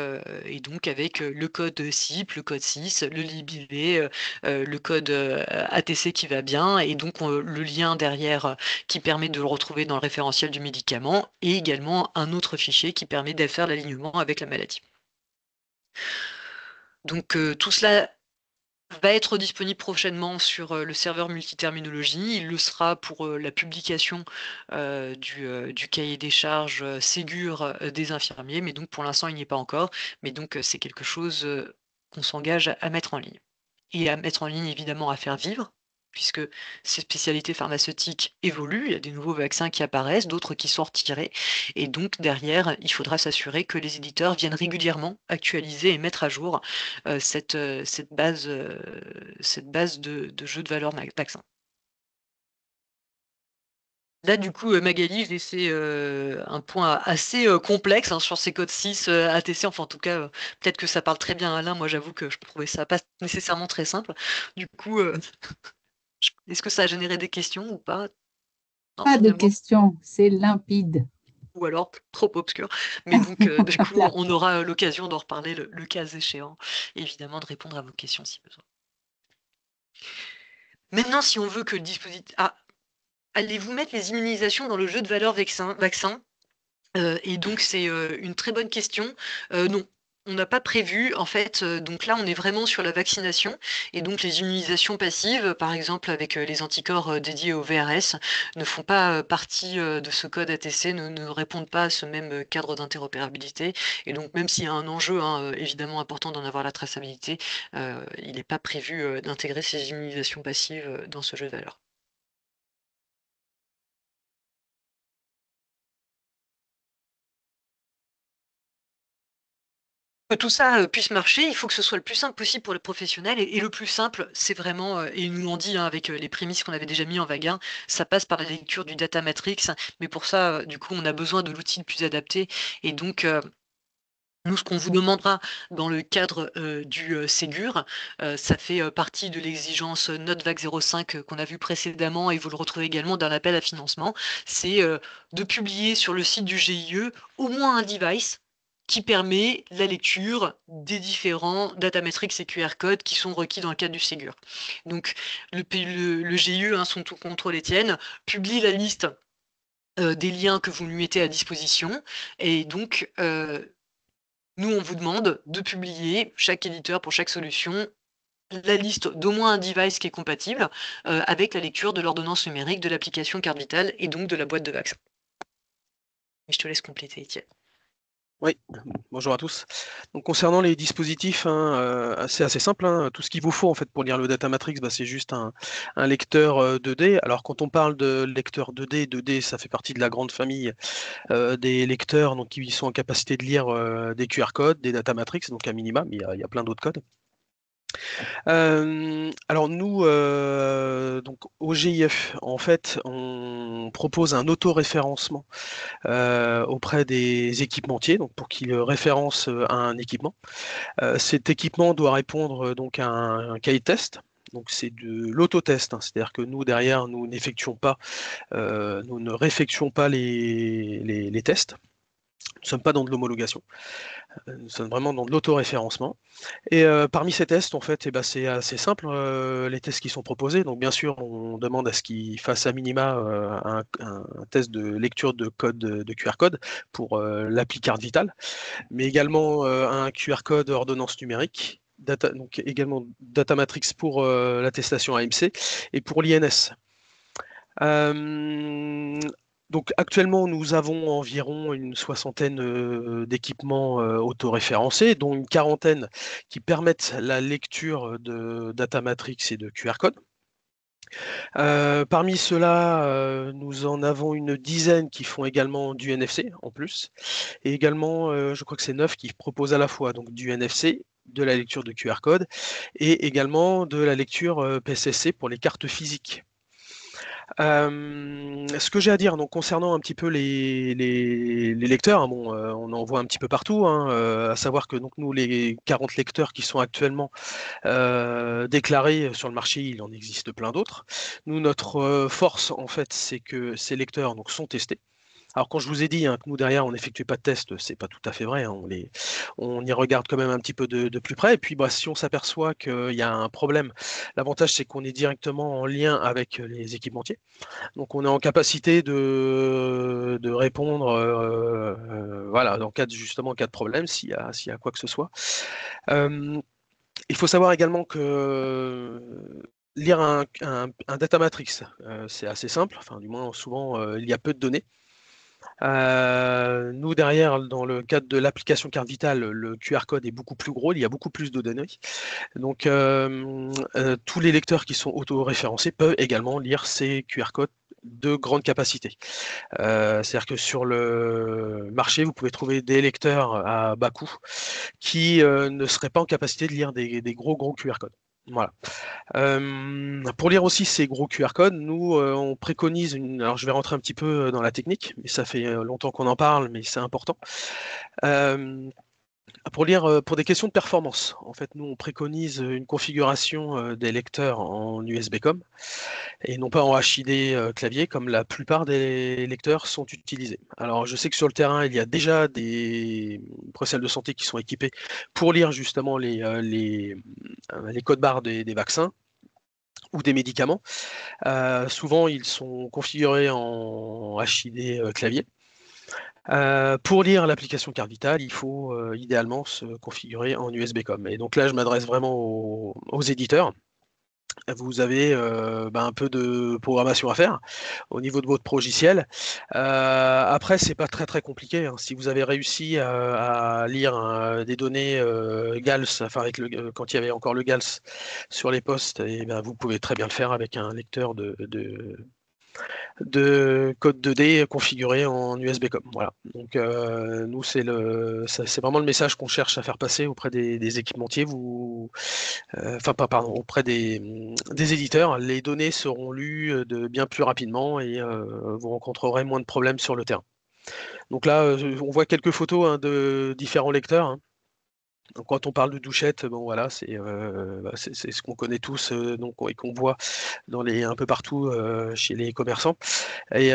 donc avec le code CIP, le code 6, le libellé, le code ATC qui va bien, et donc le lien derrière qui permet de le retrouver dans le référentiel du médicament, et également un autre fichier qui permet de faire l'alignement avec la maladie. Donc tout cela va être disponible prochainement sur le serveur multiterminologie. Il le sera pour la publication du cahier des charges Ségur des infirmiers, mais donc pour l'instant il n'y est pas encore, mais donc c'est quelque chose qu'on s'engage à mettre en ligne. Et à mettre en ligne évidemment à faire vivre, puisque ces spécialités pharmaceutiques évoluent, il y a des nouveaux vaccins qui apparaissent, d'autres qui sont retirés, et donc derrière, il faudra s'assurer que les éditeurs viennent régulièrement actualiser et mettre à jour cette base de jeu de valeur vaccin. Là, du coup, Magali, j'ai fait un point assez complexe sur ces codes 6 ATC. Enfin, en tout cas, peut-être que ça parle très bien à Alain. Moi, j'avoue que je trouvais ça pas nécessairement très simple. Du coup, est-ce que ça a généré des questions ou pas? Non, Pas de finalement. questions, c'est limpide. Ou alors trop obscur. Mais donc, du coup, Voilà. on aura l'occasion d'en reparler le cas échéant. Évidemment, de répondre à vos questions si besoin. Maintenant, si on veut que le dispositif... Ah, allez-vous mettre les immunisations dans le jeu de valeur vaccin? Et donc, c'est une très bonne question. Non, on n'a pas prévu. En fait, donc là, on est vraiment sur la vaccination. Et donc, les immunisations passives, par exemple, avec les anticorps dédiés au VRS, ne font pas partie de ce code ATC, ne répondent pas à ce même cadre d'interopérabilité. Et donc, même s'il y a un enjeu évidemment important d'en avoir la traçabilité, il n'est pas prévu d'intégrer ces immunisations passives dans ce jeu de valeur. Que tout ça puisse marcher, il faut que ce soit le plus simple possible pour les professionnels. Et le plus simple, c'est vraiment, et ils nous l'ont dit avec les prémices qu'on avait déjà mis en vague 1, ça passe par la lecture du data matrix. Mais pour ça, du coup, on a besoin de l'outil le plus adapté. Et donc, nous, ce qu'on vous demandera dans le cadre du Ségur, ça fait partie de l'exigence NoteVac 05 qu'on a vu précédemment, et vous le retrouvez également dans l'appel à financement, c'est de publier sur le site du GIE au moins un device qui permet la lecture des différents datametrics et QR codes qui sont requis dans le cadre du Ségur. Donc le GIE, son tout contrôle Étienne, publie la liste des liens que vous lui mettez à disposition, et donc nous, on vous demande de publier, chaque éditeur pour chaque solution, la liste d'au moins un device qui est compatible avec la lecture de l'ordonnance numérique, de l'application carte vitale et donc de la boîte de vaccin. Et je te laisse compléter, Étienne. Oui, bonjour à tous. Donc concernant les dispositifs, c'est assez simple, hein. Tout ce qu'il vous faut en fait pour lire le Datamatrix, c'est juste un lecteur 2D. Alors quand on parle de lecteur 2D, ça fait partie de la grande famille des lecteurs donc, qui sont en capacité de lire des QR codes, des Datamatrix, donc à minima, mais il y a plein d'autres codes. Alors nous, donc au GIF, en fait, on propose un auto-référencement auprès des équipementiers, donc pour qu'ils référencent un équipement. Cet équipement doit répondre donc à un cahier de test. Donc c'est de l'autotest, hein, c'est-à-dire que nous derrière nous n'effectuons pas, nous ne réeffectuons pas les tests. Nous ne sommes pas dans de l'homologation, nous sommes vraiment dans de l'autoréférencement. Et parmi ces tests, en fait, c'est assez simple, les tests qui sont proposés. Donc, bien sûr, on demande à ce qu'ils fassent à minima un test de lecture de code de QR code pour l'appli carte vitale, mais également un QR code ordonnance numérique. Donc également Datamatrix pour l'attestation AMC et pour l'INS. Donc actuellement, nous avons environ une soixantaine d'équipements autoréférencés, dont une quarantaine qui permettent la lecture de Datamatrix et de QR code. Parmi ceux-là, nous en avons une dizaine qui font également du NFC en plus, et également, je crois que c'est 9 qui proposent à la fois donc, du NFC, de la lecture de QR code, et également de la lecture PCC pour les cartes physiques. Ce que j'ai à dire donc, concernant un petit peu les lecteurs, hein, on en voit un petit peu partout, hein, à savoir que donc, nous, les 40 lecteurs qui sont actuellement déclarés sur le marché, il en existe plein d'autres. Nous, notre force, en fait, c'est que ces lecteurs donc, sont testés. Alors quand je vous ai dit que nous derrière on n'effectue pas de tests, c'est pas tout à fait vrai, hein, on y regarde quand même un petit peu de plus près, et puis si on s'aperçoit qu'il y a un problème, l'avantage c'est qu'on est directement en lien avec les équipementiers, donc on est en capacité de répondre voilà, justement en cas de problème, s'il y a quoi que ce soit. Il faut savoir également que lire un data matrix, c'est assez simple, enfin du moins souvent il y a peu de données. Nous, derrière, dans le cadre de l'application carte vitale, le QR code est beaucoup plus gros, il y a beaucoup plus de données. Donc, tous les lecteurs qui sont auto-référencés peuvent également lire ces QR codes de grande capacité. C'est-à-dire que sur le marché, vous pouvez trouver des lecteurs à bas coût qui ne seraient pas en capacité de lire des gros QR codes. Voilà. Pour lire aussi ces gros QR codes, nous on préconise alors je vais rentrer un petit peu dans la technique, mais ça fait longtemps qu'on en parle, mais c'est important. Pour lire pour des questions de performance, en fait, nous on préconise une configuration des lecteurs en USB-COM et non pas en HID clavier comme la plupart des lecteurs sont utilisés. Alors je sais que sur le terrain il y a déjà des professionnels de santé qui sont équipés pour lire justement les codes barres des vaccins ou des médicaments. Souvent, ils sont configurés en HID clavier. Pour lire l'application carte vitale, il faut idéalement se configurer en USB-COM. Et donc là, je m'adresse vraiment aux éditeurs. Vous avez un peu de programmation à faire au niveau de votre progiciel. Après, c'est pas très compliqué, hein. Si vous avez réussi à lire des données GALS, enfin avec quand il y avait encore le GALS sur les postes, et vous pouvez très bien le faire avec un lecteur de code 2D configuré en USB-COM. Voilà. Donc nous, c'est vraiment le message qu'on cherche à faire passer auprès des équipementiers. Auprès des éditeurs. Les données seront lues bien plus rapidement et vous rencontrerez moins de problèmes sur le terrain. Donc là, on voit quelques photos de différents lecteurs, hein. Donc, quand on parle de douchette, bon voilà, c'est ce qu'on connaît tous et qu'on voit un peu partout chez les commerçants. Et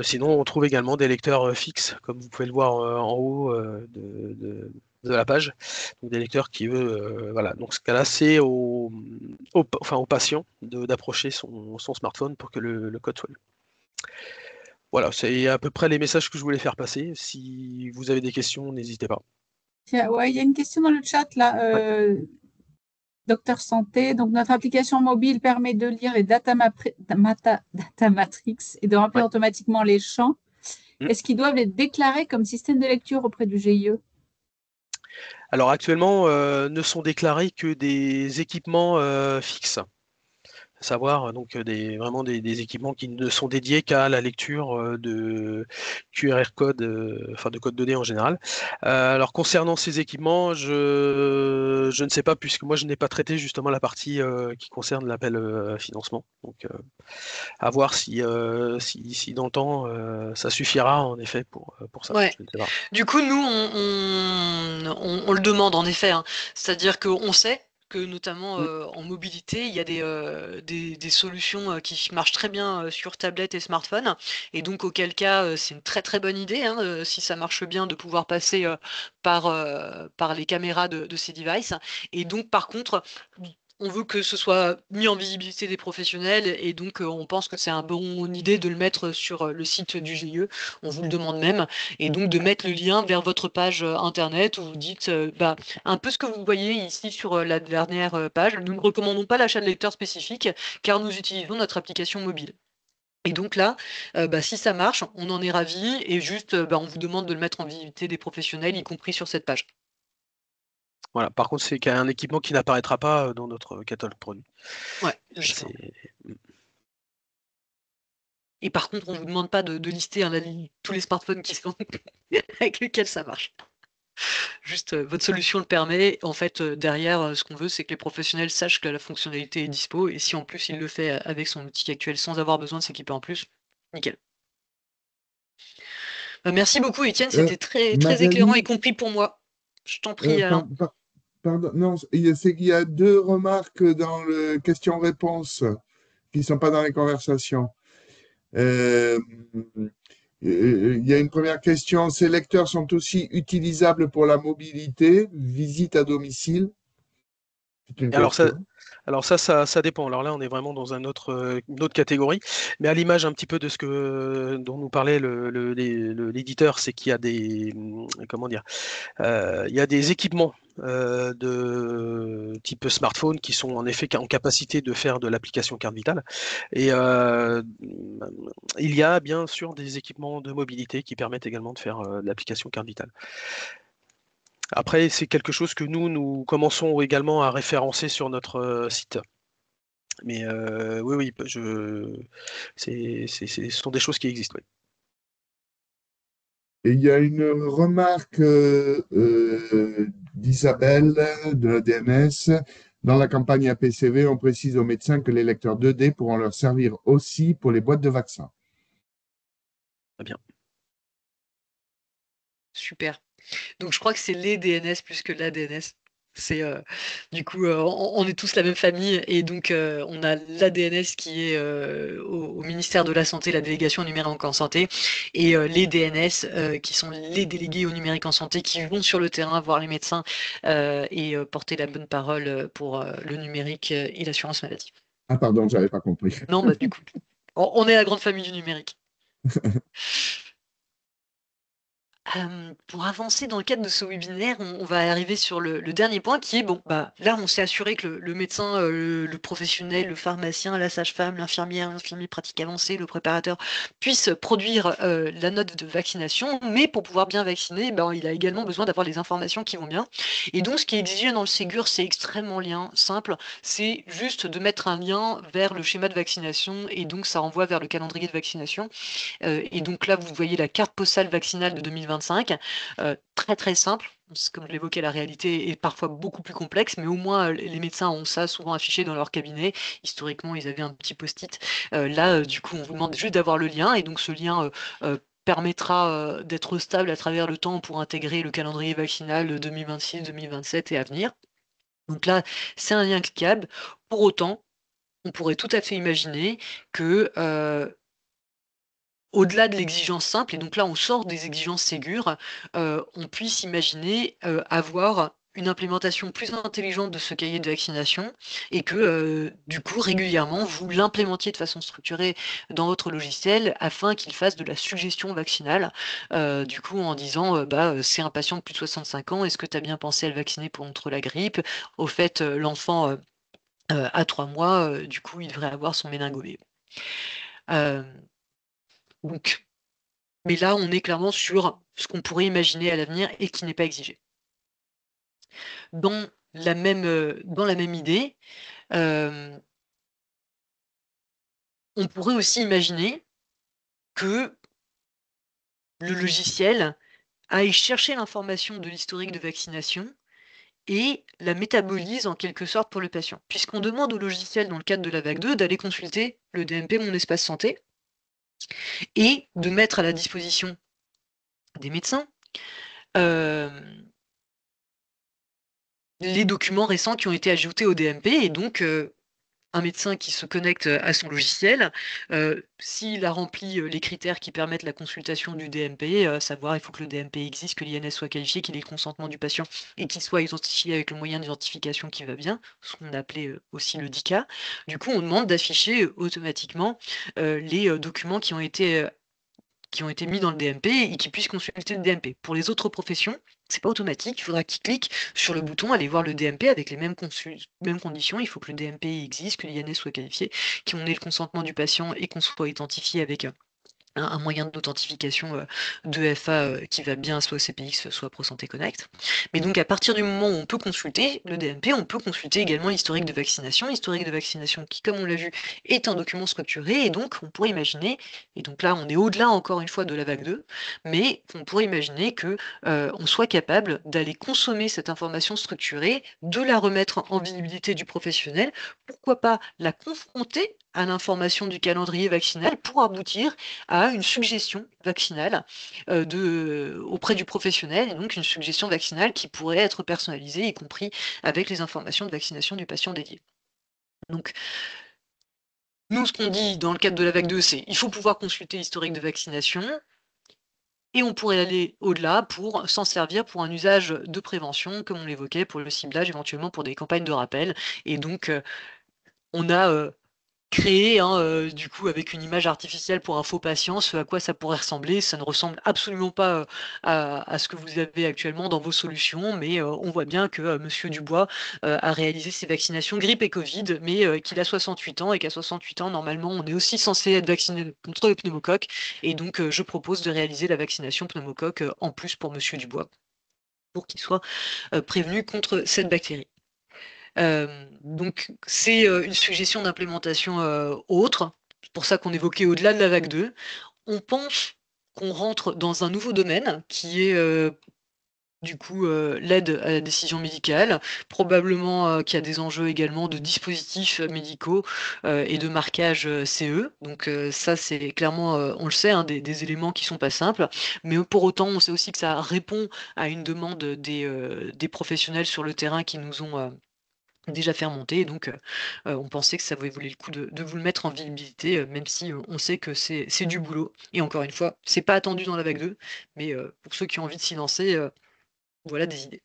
sinon, on trouve également des lecteurs fixes, comme vous pouvez le voir en haut de la page. Donc, des lecteurs qui, eux, voilà. Donc, ce cas-là, c'est au patient d'approcher son smartphone pour que le code soit lu. Voilà, c'est à peu près les messages que je voulais faire passer. Si vous avez des questions, n'hésitez pas. Ouais, il y a une question dans le chat là. Docteur Santé, donc notre application mobile permet de lire les data matrix et de remplir automatiquement les champs. Est-ce qu'ils doivent les déclarer comme système de lecture auprès du GIE? Alors actuellement, ne sont déclarés que des équipements fixes. À savoir donc vraiment des équipements qui ne sont dédiés qu'à la lecture de QR code, enfin de code données en général. Alors concernant ces équipements, je ne sais pas puisque moi je n'ai pas traité justement la partie qui concerne l'appel à financement. Donc à voir si dans le temps ça suffira en effet pour ça. Ouais. Je ne sais pas. Du coup, nous, on le demande en effet, hein. C'est-à-dire qu'on sait que notamment en mobilité, il y a des solutions qui marchent très bien sur tablette et smartphone. Et donc, auquel cas, c'est une très très bonne idée, hein, si ça marche bien, de pouvoir passer par les caméras de ces devices. Et donc, par contre, on veut que ce soit mis en visibilité des professionnels et donc on pense que c'est une bonne idée de le mettre sur le site du GIE. On vous le demande même et donc de mettre le lien vers votre page internet où vous dites un peu ce que vous voyez ici sur la dernière page. Nous ne recommandons pas l'achat de lecteurs spécifiques car nous utilisons notre application mobile. Et donc là, si ça marche, on en est ravis et juste on vous demande de le mettre en visibilité des professionnels, y compris sur cette page. Voilà. Par contre, c'est un équipement qui n'apparaîtra pas dans notre catalogue produit. Ouais, logiquement. Et par contre, on vous demande pas de lister tous les smartphones qui sont avec lesquels ça marche. Juste, votre solution le permet. En fait, derrière, ce qu'on veut, c'est que les professionnels sachent que la fonctionnalité est dispo. Et si en plus il le fait avec son outil actuel sans avoir besoin de s'équiper en plus, nickel. Merci beaucoup, Étienne. C'était très, très éclairant, y Magali, compris pour moi. Je t'en prie, Alain. pardon, non, c'est qu'il y a deux remarques dans le question-réponse qui ne sont pas dans les conversations. Euh, il y a une première question. Ces lecteurs sont aussi utilisables pour la mobilité, visite à domicile? C'est une Et alors ça, question. ça dépend. Alors là, on est vraiment dans une autre catégorie. Mais à l'image un petit peu de dont nous parlait l'éditeur, c'est qu'il y a comment dire, il y a des équipements de type smartphone qui sont en effet en capacité de faire de l'application carte vitale. Et il y a bien sûr des équipements de mobilité qui permettent également de faire de l'application carte vitale. Après, c'est quelque chose que nous commençons également à référencer sur notre site. Mais oui, ce sont des choses qui existent. Oui. Et il y a une remarque d'Isabelle de la DNS. Dans la campagne APCV, on précise aux médecins que les lecteurs 2D pourront leur servir aussi pour les boîtes de vaccins. Très bien. Super. Donc je crois que c'est les DNS plus que la DNS. C'est du coup on est tous la même famille et donc on a la DNS qui est au ministère de la Santé, la délégation numérique en santé, et les DNS qui sont les délégués au numérique en santé qui vont sur le terrain voir les médecins et porter la bonne parole pour le numérique et l'assurance maladie. Ah, pardon, je n'avais pas compris. Non, du coup, on est la grande famille du numérique. Pour avancer dans le cadre de ce webinaire, on va arriver sur le dernier point qui est, là on s'est assuré que le médecin, le professionnel, le pharmacien, la sage-femme, l'infirmier pratique avancée, le préparateur puissent produire la note de vaccination, mais pour pouvoir bien vacciner, il a également besoin d'avoir les informations qui vont bien. Et donc ce qui est exigé dans le Ségur, c'est extrêmement simple, c'est juste de mettre un lien vers le schéma de vaccination et donc ça renvoie vers le calendrier de vaccination. Et donc là, vous voyez la carte postale vaccinale de 2025, très très simple. Comme je l'évoquais, la réalité est parfois beaucoup plus complexe, mais au moins les médecins ont ça souvent affiché dans leur cabinet. Historiquement, ils avaient un petit post-it. Là, du coup, on vous demande juste d'avoir le lien, et donc ce lien permettra d'être stable à travers le temps pour intégrer le calendrier vaccinal 2026, 2027 et à venir. Donc là, c'est un lien cliquable. Pour autant, on pourrait tout à fait imaginer que au-delà de l'exigence simple, et donc là on sort des exigences Ségur, on puisse imaginer avoir une implémentation plus intelligente de ce cahier de vaccination et que du coup régulièrement vous l'implémentiez de façon structurée dans votre logiciel afin qu'il fasse de la suggestion vaccinale, du coup en disant c'est un patient de plus de 65 ans, est-ce que tu as bien pensé à le vacciner contre la grippe? Au fait, l'enfant à 3 mois, du coup il devrait avoir son méningo B. Donc Mais là, on est clairement sur ce qu'on pourrait imaginer à l'avenir et qui n'est pas exigé. Dans la même idée, on pourrait aussi imaginer que le logiciel aille chercher l'information de l'historique de vaccination et la métabolise en quelque sorte pour le patient. Puisqu'on demande au logiciel, dans le cadre de la vague 2, d'aller consulter le DMP Mon Espace Santé et de mettre à la disposition des médecins les documents récents qui ont été ajoutés au DMP. Et donc, un médecin qui se connecte à son logiciel, s'il a rempli les critères qui permettent la consultation du DMP, savoir il faut que le DMP existe, que l'INS soit qualifié, qu'il ait le consentement du patient et qu'il soit identifié avec le moyen d'identification qui va bien, ce qu'on appelait aussi le DICA. Du coup, on demande d'afficher automatiquement les documents qui ont été mis dans le DMP et qui puissent consulter le DMP. Pour les autres professions, c'est pas automatique, il faudra qu'ils cliquent sur le bouton aller voir le DMP avec les mêmes conditions. Il faut que le DMP existe, que l'INS soit qualifié, qu'on ait le consentement du patient et qu'on soit identifié avec un moyen d'authentification de FA qui va bien soit CPX, soit ProSanté Connect. Mais donc à partir du moment où on peut consulter le DMP, on peut consulter également l'historique de vaccination qui, comme on l'a vu, est un document structuré, et donc on pourrait imaginer, et donc là on est au-delà encore une fois de la vague 2, mais on pourrait imaginer que on soit capable d'aller consommer cette information structurée, de la remettre en visibilité du professionnel, pourquoi pas la confronter à l'information du calendrier vaccinal pour aboutir à une suggestion vaccinale auprès du professionnel, et donc une suggestion vaccinale qui pourrait être personnalisée, y compris avec les informations de vaccination du patient dédié. Donc, nous, ce qu'on dit dans le cadre de la vague 2, c'est qu'il faut pouvoir consulter l'historique de vaccination, et on pourrait aller au-delà pour s'en servir pour un usage de prévention, comme on l'évoquait, pour le ciblage, éventuellement pour des campagnes de rappel. Et donc, on a créé, du coup, avec une image artificielle pour un faux patient, ce à quoi ça pourrait ressembler. Ça ne ressemble absolument pas à ce que vous avez actuellement dans vos solutions, mais on voit bien que Monsieur Dubois a réalisé ses vaccinations grippe et Covid, mais qu'il a 68 ans et qu'à 68 ans, normalement, on est aussi censé être vacciné contre le pneumocoque. Et donc, je propose de réaliser la vaccination pneumocoque en plus pour Monsieur Dubois, pour qu'il soit prévenu contre cette bactérie. Donc c'est une suggestion d'implémentation autre. C'est pour ça qu'on évoquait au-delà de la vague 2. On pense qu'on rentre dans un nouveau domaine qui est du coup l'aide à la décision médicale, probablement qu'il y a des enjeux également de dispositifs médicaux et de marquage CE. Donc ça c'est clairement, on le sait, des éléments qui sont pas simples, mais pour autant on sait aussi que ça répond à une demande des professionnels sur le terrain qui nous ont déjà fait remonter. Donc, on pensait que ça valait le coup de vous le mettre en visibilité, même si on sait que c'est du boulot. Et encore une fois, c'est pas attendu dans la vague 2, mais pour ceux qui ont envie de s'y lancer, voilà des idées.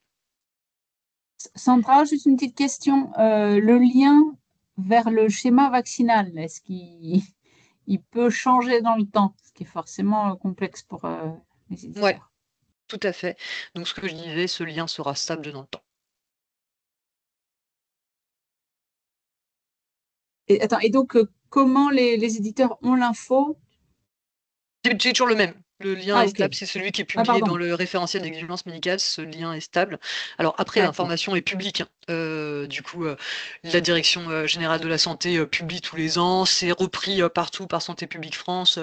Sandra, juste une petite question. Le lien vers le schéma vaccinal, est-ce qu'il il peut changer dans le temps, ce qui est forcément complexe pour les éditeurs? Ouais, tout à fait. Donc, ce que je disais, ce lien sera stable dans le temps. Et, attends, et donc, comment les éditeurs ont l'info? C'est toujours le même. Le lien Ah, est ok. stable, c'est celui qui est Ah, publié pardon. dans le référentiel d'exigence médicale, ce lien est stable. Alors après, D'accord. l'information est publique, hein. Du coup, la Direction générale de la santé publie tous les ans, c'est repris partout par Santé publique France,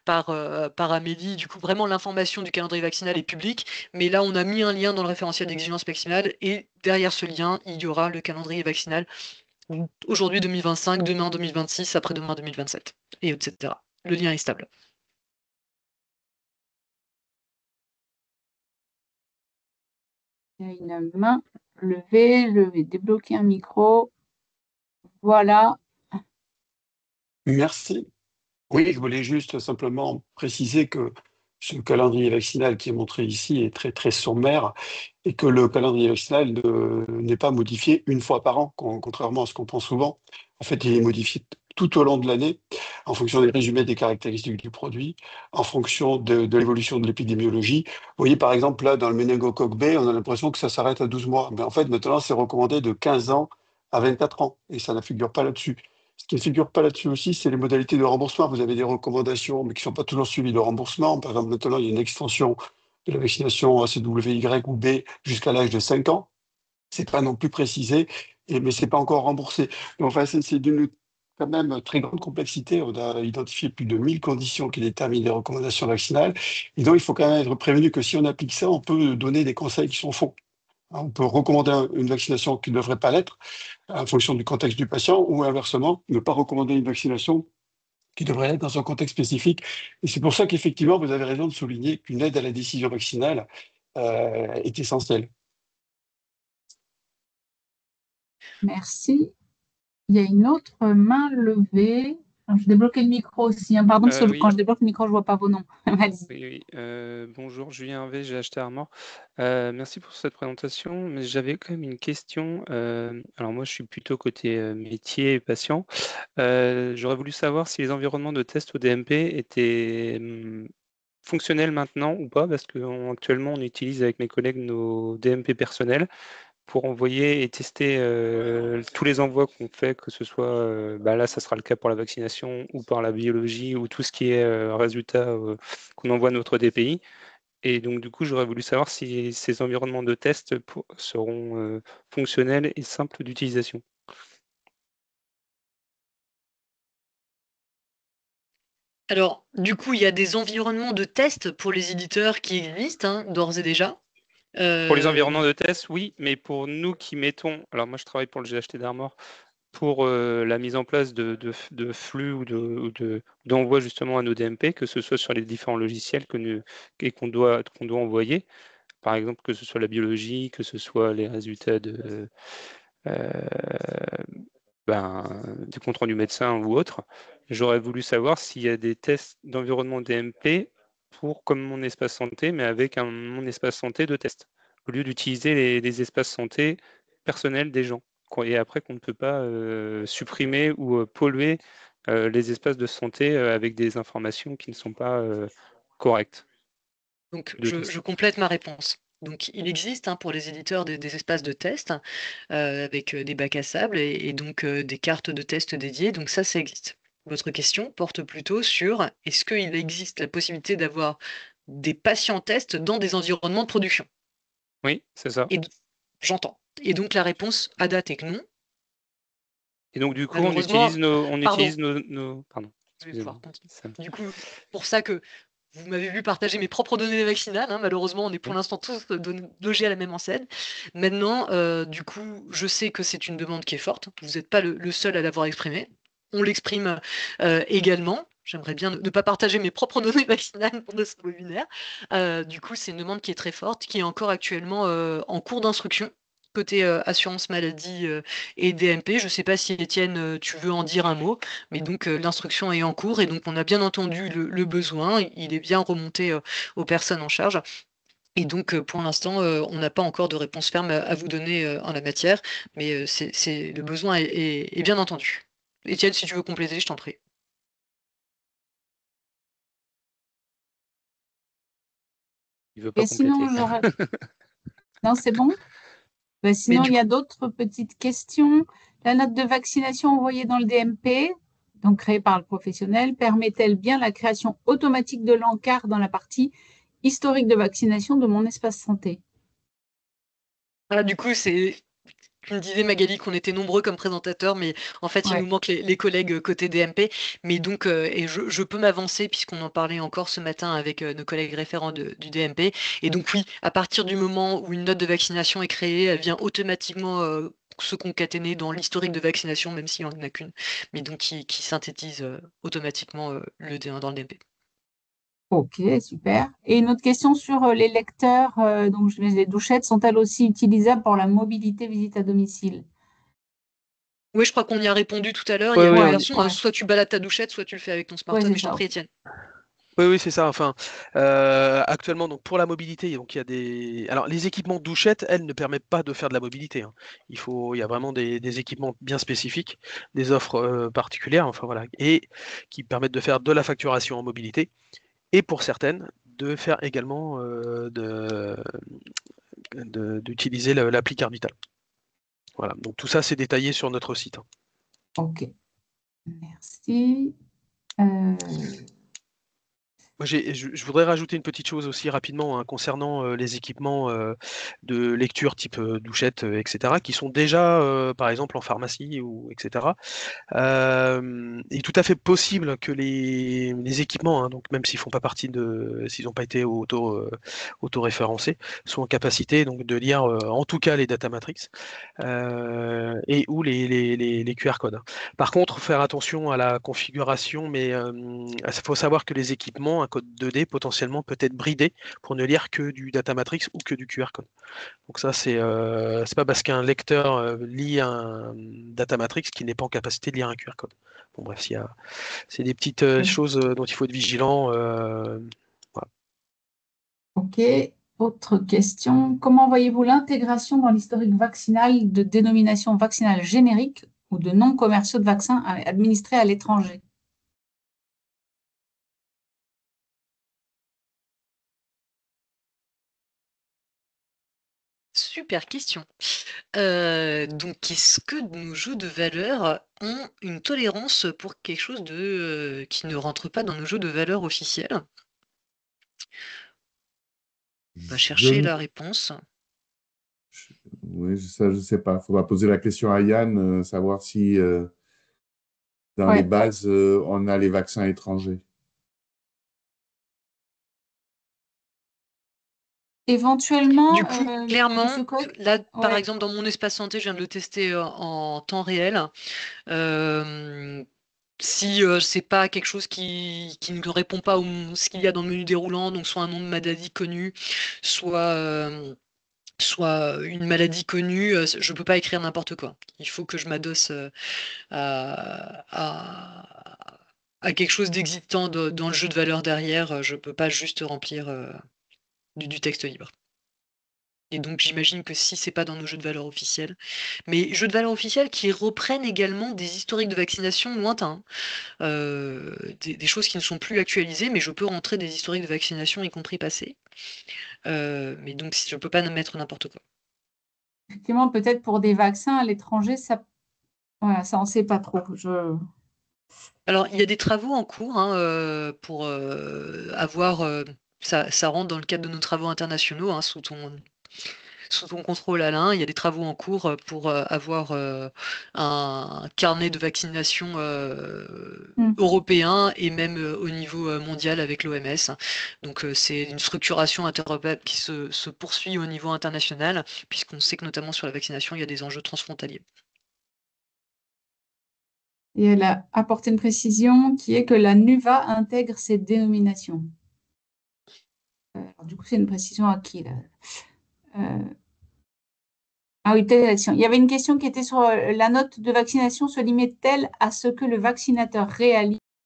par Amélie. Du coup, vraiment, l'information du calendrier vaccinal est publique, mais là, on a mis un lien dans le référentiel d'exigence vaccinale, et derrière ce lien, il y aura le calendrier vaccinal. Aujourd'hui 2025, demain 2026, après-demain 2027, et etc. Le lien est stable. Il y a une main levée, je vais débloquer un micro. Voilà. Merci. Oui, je voulais juste simplement préciser que ce calendrier vaccinal qui est montré ici est très très sommaire et que le calendrier vaccinal n'est pas modifié une fois par an, contrairement à ce qu'on pense souvent. En fait, il est modifié tout au long de l'année en fonction des résumés des caractéristiques du produit, en fonction de l'évolution de l'épidémiologie. Vous voyez, par exemple, là, dans le méningocoque B, on a l'impression que ça s'arrête à 12 mois. Mais en fait, maintenant, c'est recommandé de 15 ans à 24 ans et ça ne figure pas là-dessus. Ce qui ne figure pas là-dessus aussi, c'est les modalités de remboursement. Vous avez des recommandations, mais qui ne sont pas toujours suivies de remboursement. Par exemple, maintenant, il y a une extension de la vaccination ACWY ou B jusqu'à l'âge de 5 ans. C'est pas non plus précisé, mais c'est pas encore remboursé. Donc, enfin, c'est d'une quand même très grande complexité. On a identifié plus de 1000 conditions qui déterminent les recommandations vaccinales. Et donc, il faut quand même être prévenu que si on applique ça, on peut donner des conseils qui sont faux. On peut recommander une vaccination qui ne devrait pas l'être en fonction du contexte du patient, ou inversement, ne pas recommander une vaccination qui devrait l'être dans un contexte spécifique. Et c'est pour ça qu'effectivement, vous avez raison de souligner qu'une aide à la décision vaccinale est essentielle. Merci. Il y a une autre main levée. Alors, je débloquais le micro aussi, hein. Pardon, parce que Oui, quand je débloque le micro, je ne vois pas vos noms. Vas-y. oui. Bonjour, Julien Hervé, j'ai acheté Armor. Merci pour cette présentation, mais j'avais quand même une question. Alors moi, je suis plutôt côté métier et patient. J'aurais voulu savoir si les environnements de test au DMP étaient fonctionnels maintenant ou pas, parce qu'actuellement, on utilise avec mes collègues nos DMP personnels pour envoyer et tester tous les envois qu'on fait, que ce soit, là, ça sera le cas pour la vaccination ou par la biologie ou tout ce qui est résultat qu'on envoie à notre DPI. Et donc, du coup, j'aurais voulu savoir si ces environnements de test seront fonctionnels et simples d'utilisation. Alors, du coup, il y a des environnements de test pour les éditeurs qui existent, hein, d'ores et déjà. Pour les environnements Euh, de test, oui, mais pour nous qui mettons, alors moi je travaille pour le GHT d'Armor, pour la mise en place de flux ou d'envoi justement à nos DMP, que ce soit sur les différents logiciels qu'on doit envoyer, par exemple que ce soit la biologie, que ce soit les résultats euh, des comptes rendus médecins ou autres. J'aurais voulu savoir s'il y a des tests d'environnement DMP pour comme mon espace santé, mais avec mon espace santé de test, au lieu d'utiliser les espaces santé personnels des gens. Et après qu'on ne peut pas supprimer ou polluer les espaces de santé avec des informations qui ne sont pas correctes donc, de je test. complète ma réponse. Donc, il existe, hein, pour les éditeurs des espaces de test avec des bacs à sable et donc des cartes de test dédiées. Donc, ça existe. Votre question porte plutôt sur est-ce qu'il existe la possibilité d'avoir des patients tests dans des environnements de production? Oui, c'est ça. Et j'entends. Et donc, la réponse à date est que non. Et donc du coup, on Malheureusement, utilise nos, pardon, pardon, je vais excusez-moi. pouvoir continuer. Du coup, pour ça que vous m'avez vu partager mes propres données vaccinales, hein, malheureusement, on est pour Oui. l'instant tous logés à la même enseigne. Maintenant, du coup, je sais que c'est une demande qui est forte. Vous n'êtes pas le seul à l'avoir exprimé. On l'exprime également. J'aimerais bien ne pas partager mes propres données vaccinales pour ce webinaire. Du coup, c'est une demande qui est très forte, qui est encore actuellement en cours d'instruction côté assurance maladie et DMP. Je ne sais pas si Étienne, tu veux en dire un mot, mais donc l'instruction est en cours et donc on a bien entendu le besoin. Il est bien remonté aux personnes en charge. Et donc, pour l'instant, on n'a pas encore de réponse ferme à vous donner en la matière, mais le besoin est bien entendu. Étienne, si tu veux compléter, je t'en prie. Il veut pas Et sinon, compléter. Non, c'est bon? Ben, Mais sinon, du il y a coup, d'autres petites questions. La note de vaccination envoyée dans le DMP, donc créée par le professionnel, permet-elle bien la création automatique de l'encart dans la partie historique de vaccination de mon espace santé? voilà, du coup, tu me disais, Magali, qu'on était nombreux comme présentateurs, mais en fait, il Ouais. nous manque les collègues côté DMP. Mais donc, et je peux m'avancer, puisqu'on en parlait encore ce matin avec nos collègues référents du DMP. Et donc, oui, à partir du moment où une note de vaccination est créée, elle vient automatiquement se concaténer dans l'historique de vaccination, même s'il n'y en a qu'une, mais donc qui synthétise automatiquement le D1 dans le DMP. Ok, super. Et une autre question sur les lecteurs, donc les douchettes, sont-elles aussi utilisables pour la mobilité visite à domicile? Oui, je crois qu'on y a répondu tout à l'heure. Il y Oui, a deux oui, Ouais, versions, hein. ouais, Soit tu balades ta douchette, soit tu le fais avec ton ouais, smartphone. c'est Mais je t'en ça. prie, Ok. Étienne. oui, oui, c'est ça. Enfin, actuellement, donc pour la mobilité, donc il y a des. Alors, les équipements douchettes, elles, ne permettent pas de faire de la mobilité, hein. Il y a vraiment des équipements bien spécifiques, des offres particulières, enfin voilà, et qui permettent de faire de la facturation en mobilité, et pour certaines, de faire également d'utiliser l'appli Carbital. Voilà. Donc tout ça, c'est détaillé sur notre site, hein. Ok. Merci. Moi, je voudrais rajouter une petite chose aussi rapidement hein, concernant les équipements de lecture type douchette, etc., qui sont déjà, par exemple, en pharmacie, etc. Il est tout à fait possible que les équipements, hein, donc même s'ils font pas partie s'ils n'ont pas été auto-référencés, soient en capacité donc de lire en tout cas les data matrix et ou les QR codes. Par contre, faire attention à la configuration, mais il faut savoir que les équipements, un code 2D potentiellement peut être bridé pour ne lire que du data matrix ou que du QR code. Donc ça, c'est pas parce qu'un lecteur lit un data matrix qu'il n'est pas en capacité de lire un QR code. Bon bref, c'est des petites choses dont il faut être vigilant. Voilà. Ok. Autre question. Comment voyez-vous l'intégration dans l'historique vaccinal de dénominations vaccinales génériques ou de noms commerciaux de vaccins administrés à l'étranger? Super question. Donc, est-ce que nos jeux de valeur ont une tolérance pour quelque chose qui ne rentre pas dans nos jeux de valeur officiels? On va chercher la réponse. Oui, ça, je ne sais pas. Il faudra poser la question à Yann, savoir si dans Ouais. les bases, on a les vaccins étrangers. Éventuellement, Du coup, clairement, Monsieur Coq, là, par ouais. exemple, dans mon espace santé, je viens de le tester en temps réel. Si c'est pas quelque chose qui ne répond pas à ce qu'il y a dans le menu déroulant, donc soit un nom de maladie connu, soit une maladie connue, je peux pas écrire n'importe quoi. Il faut que je m'adosse à quelque chose d'existant dans le jeu de valeur derrière. Je peux pas juste remplir du texte libre. Et donc j'imagine que si c'est pas dans nos jeux de valeur officiels, mais jeux de valeur officiels qui reprennent également des historiques de vaccination lointains, des choses qui ne sont plus actualisées, mais je peux rentrer des historiques de vaccination, y compris passés. Mais donc je peux pas mettre n'importe quoi. Effectivement, peut-être pour des vaccins à l'étranger, ça, voilà, ça on sait pas trop. Alors, il y a des travaux en cours hein, pour avoir. Ça rentre dans le cadre de nos travaux internationaux, hein, sous ton contrôle, Alain. Il y a des travaux en cours pour avoir un carnet de vaccination européen et même au niveau mondial avec l'OMS. Donc, c'est une structuration interopérable qui se poursuit au niveau international, puisqu'on sait que notamment sur la vaccination, il y a des enjeux transfrontaliers. Et elle a apporté une précision qui est que la NUVA intègre ces dénominations. Alors, du coup, c'est une précision à qui là? Ah oui, telle action. Il y avait une question qui était sur la note de vaccination se limite-t-elle à ce que le vaccinateur réalise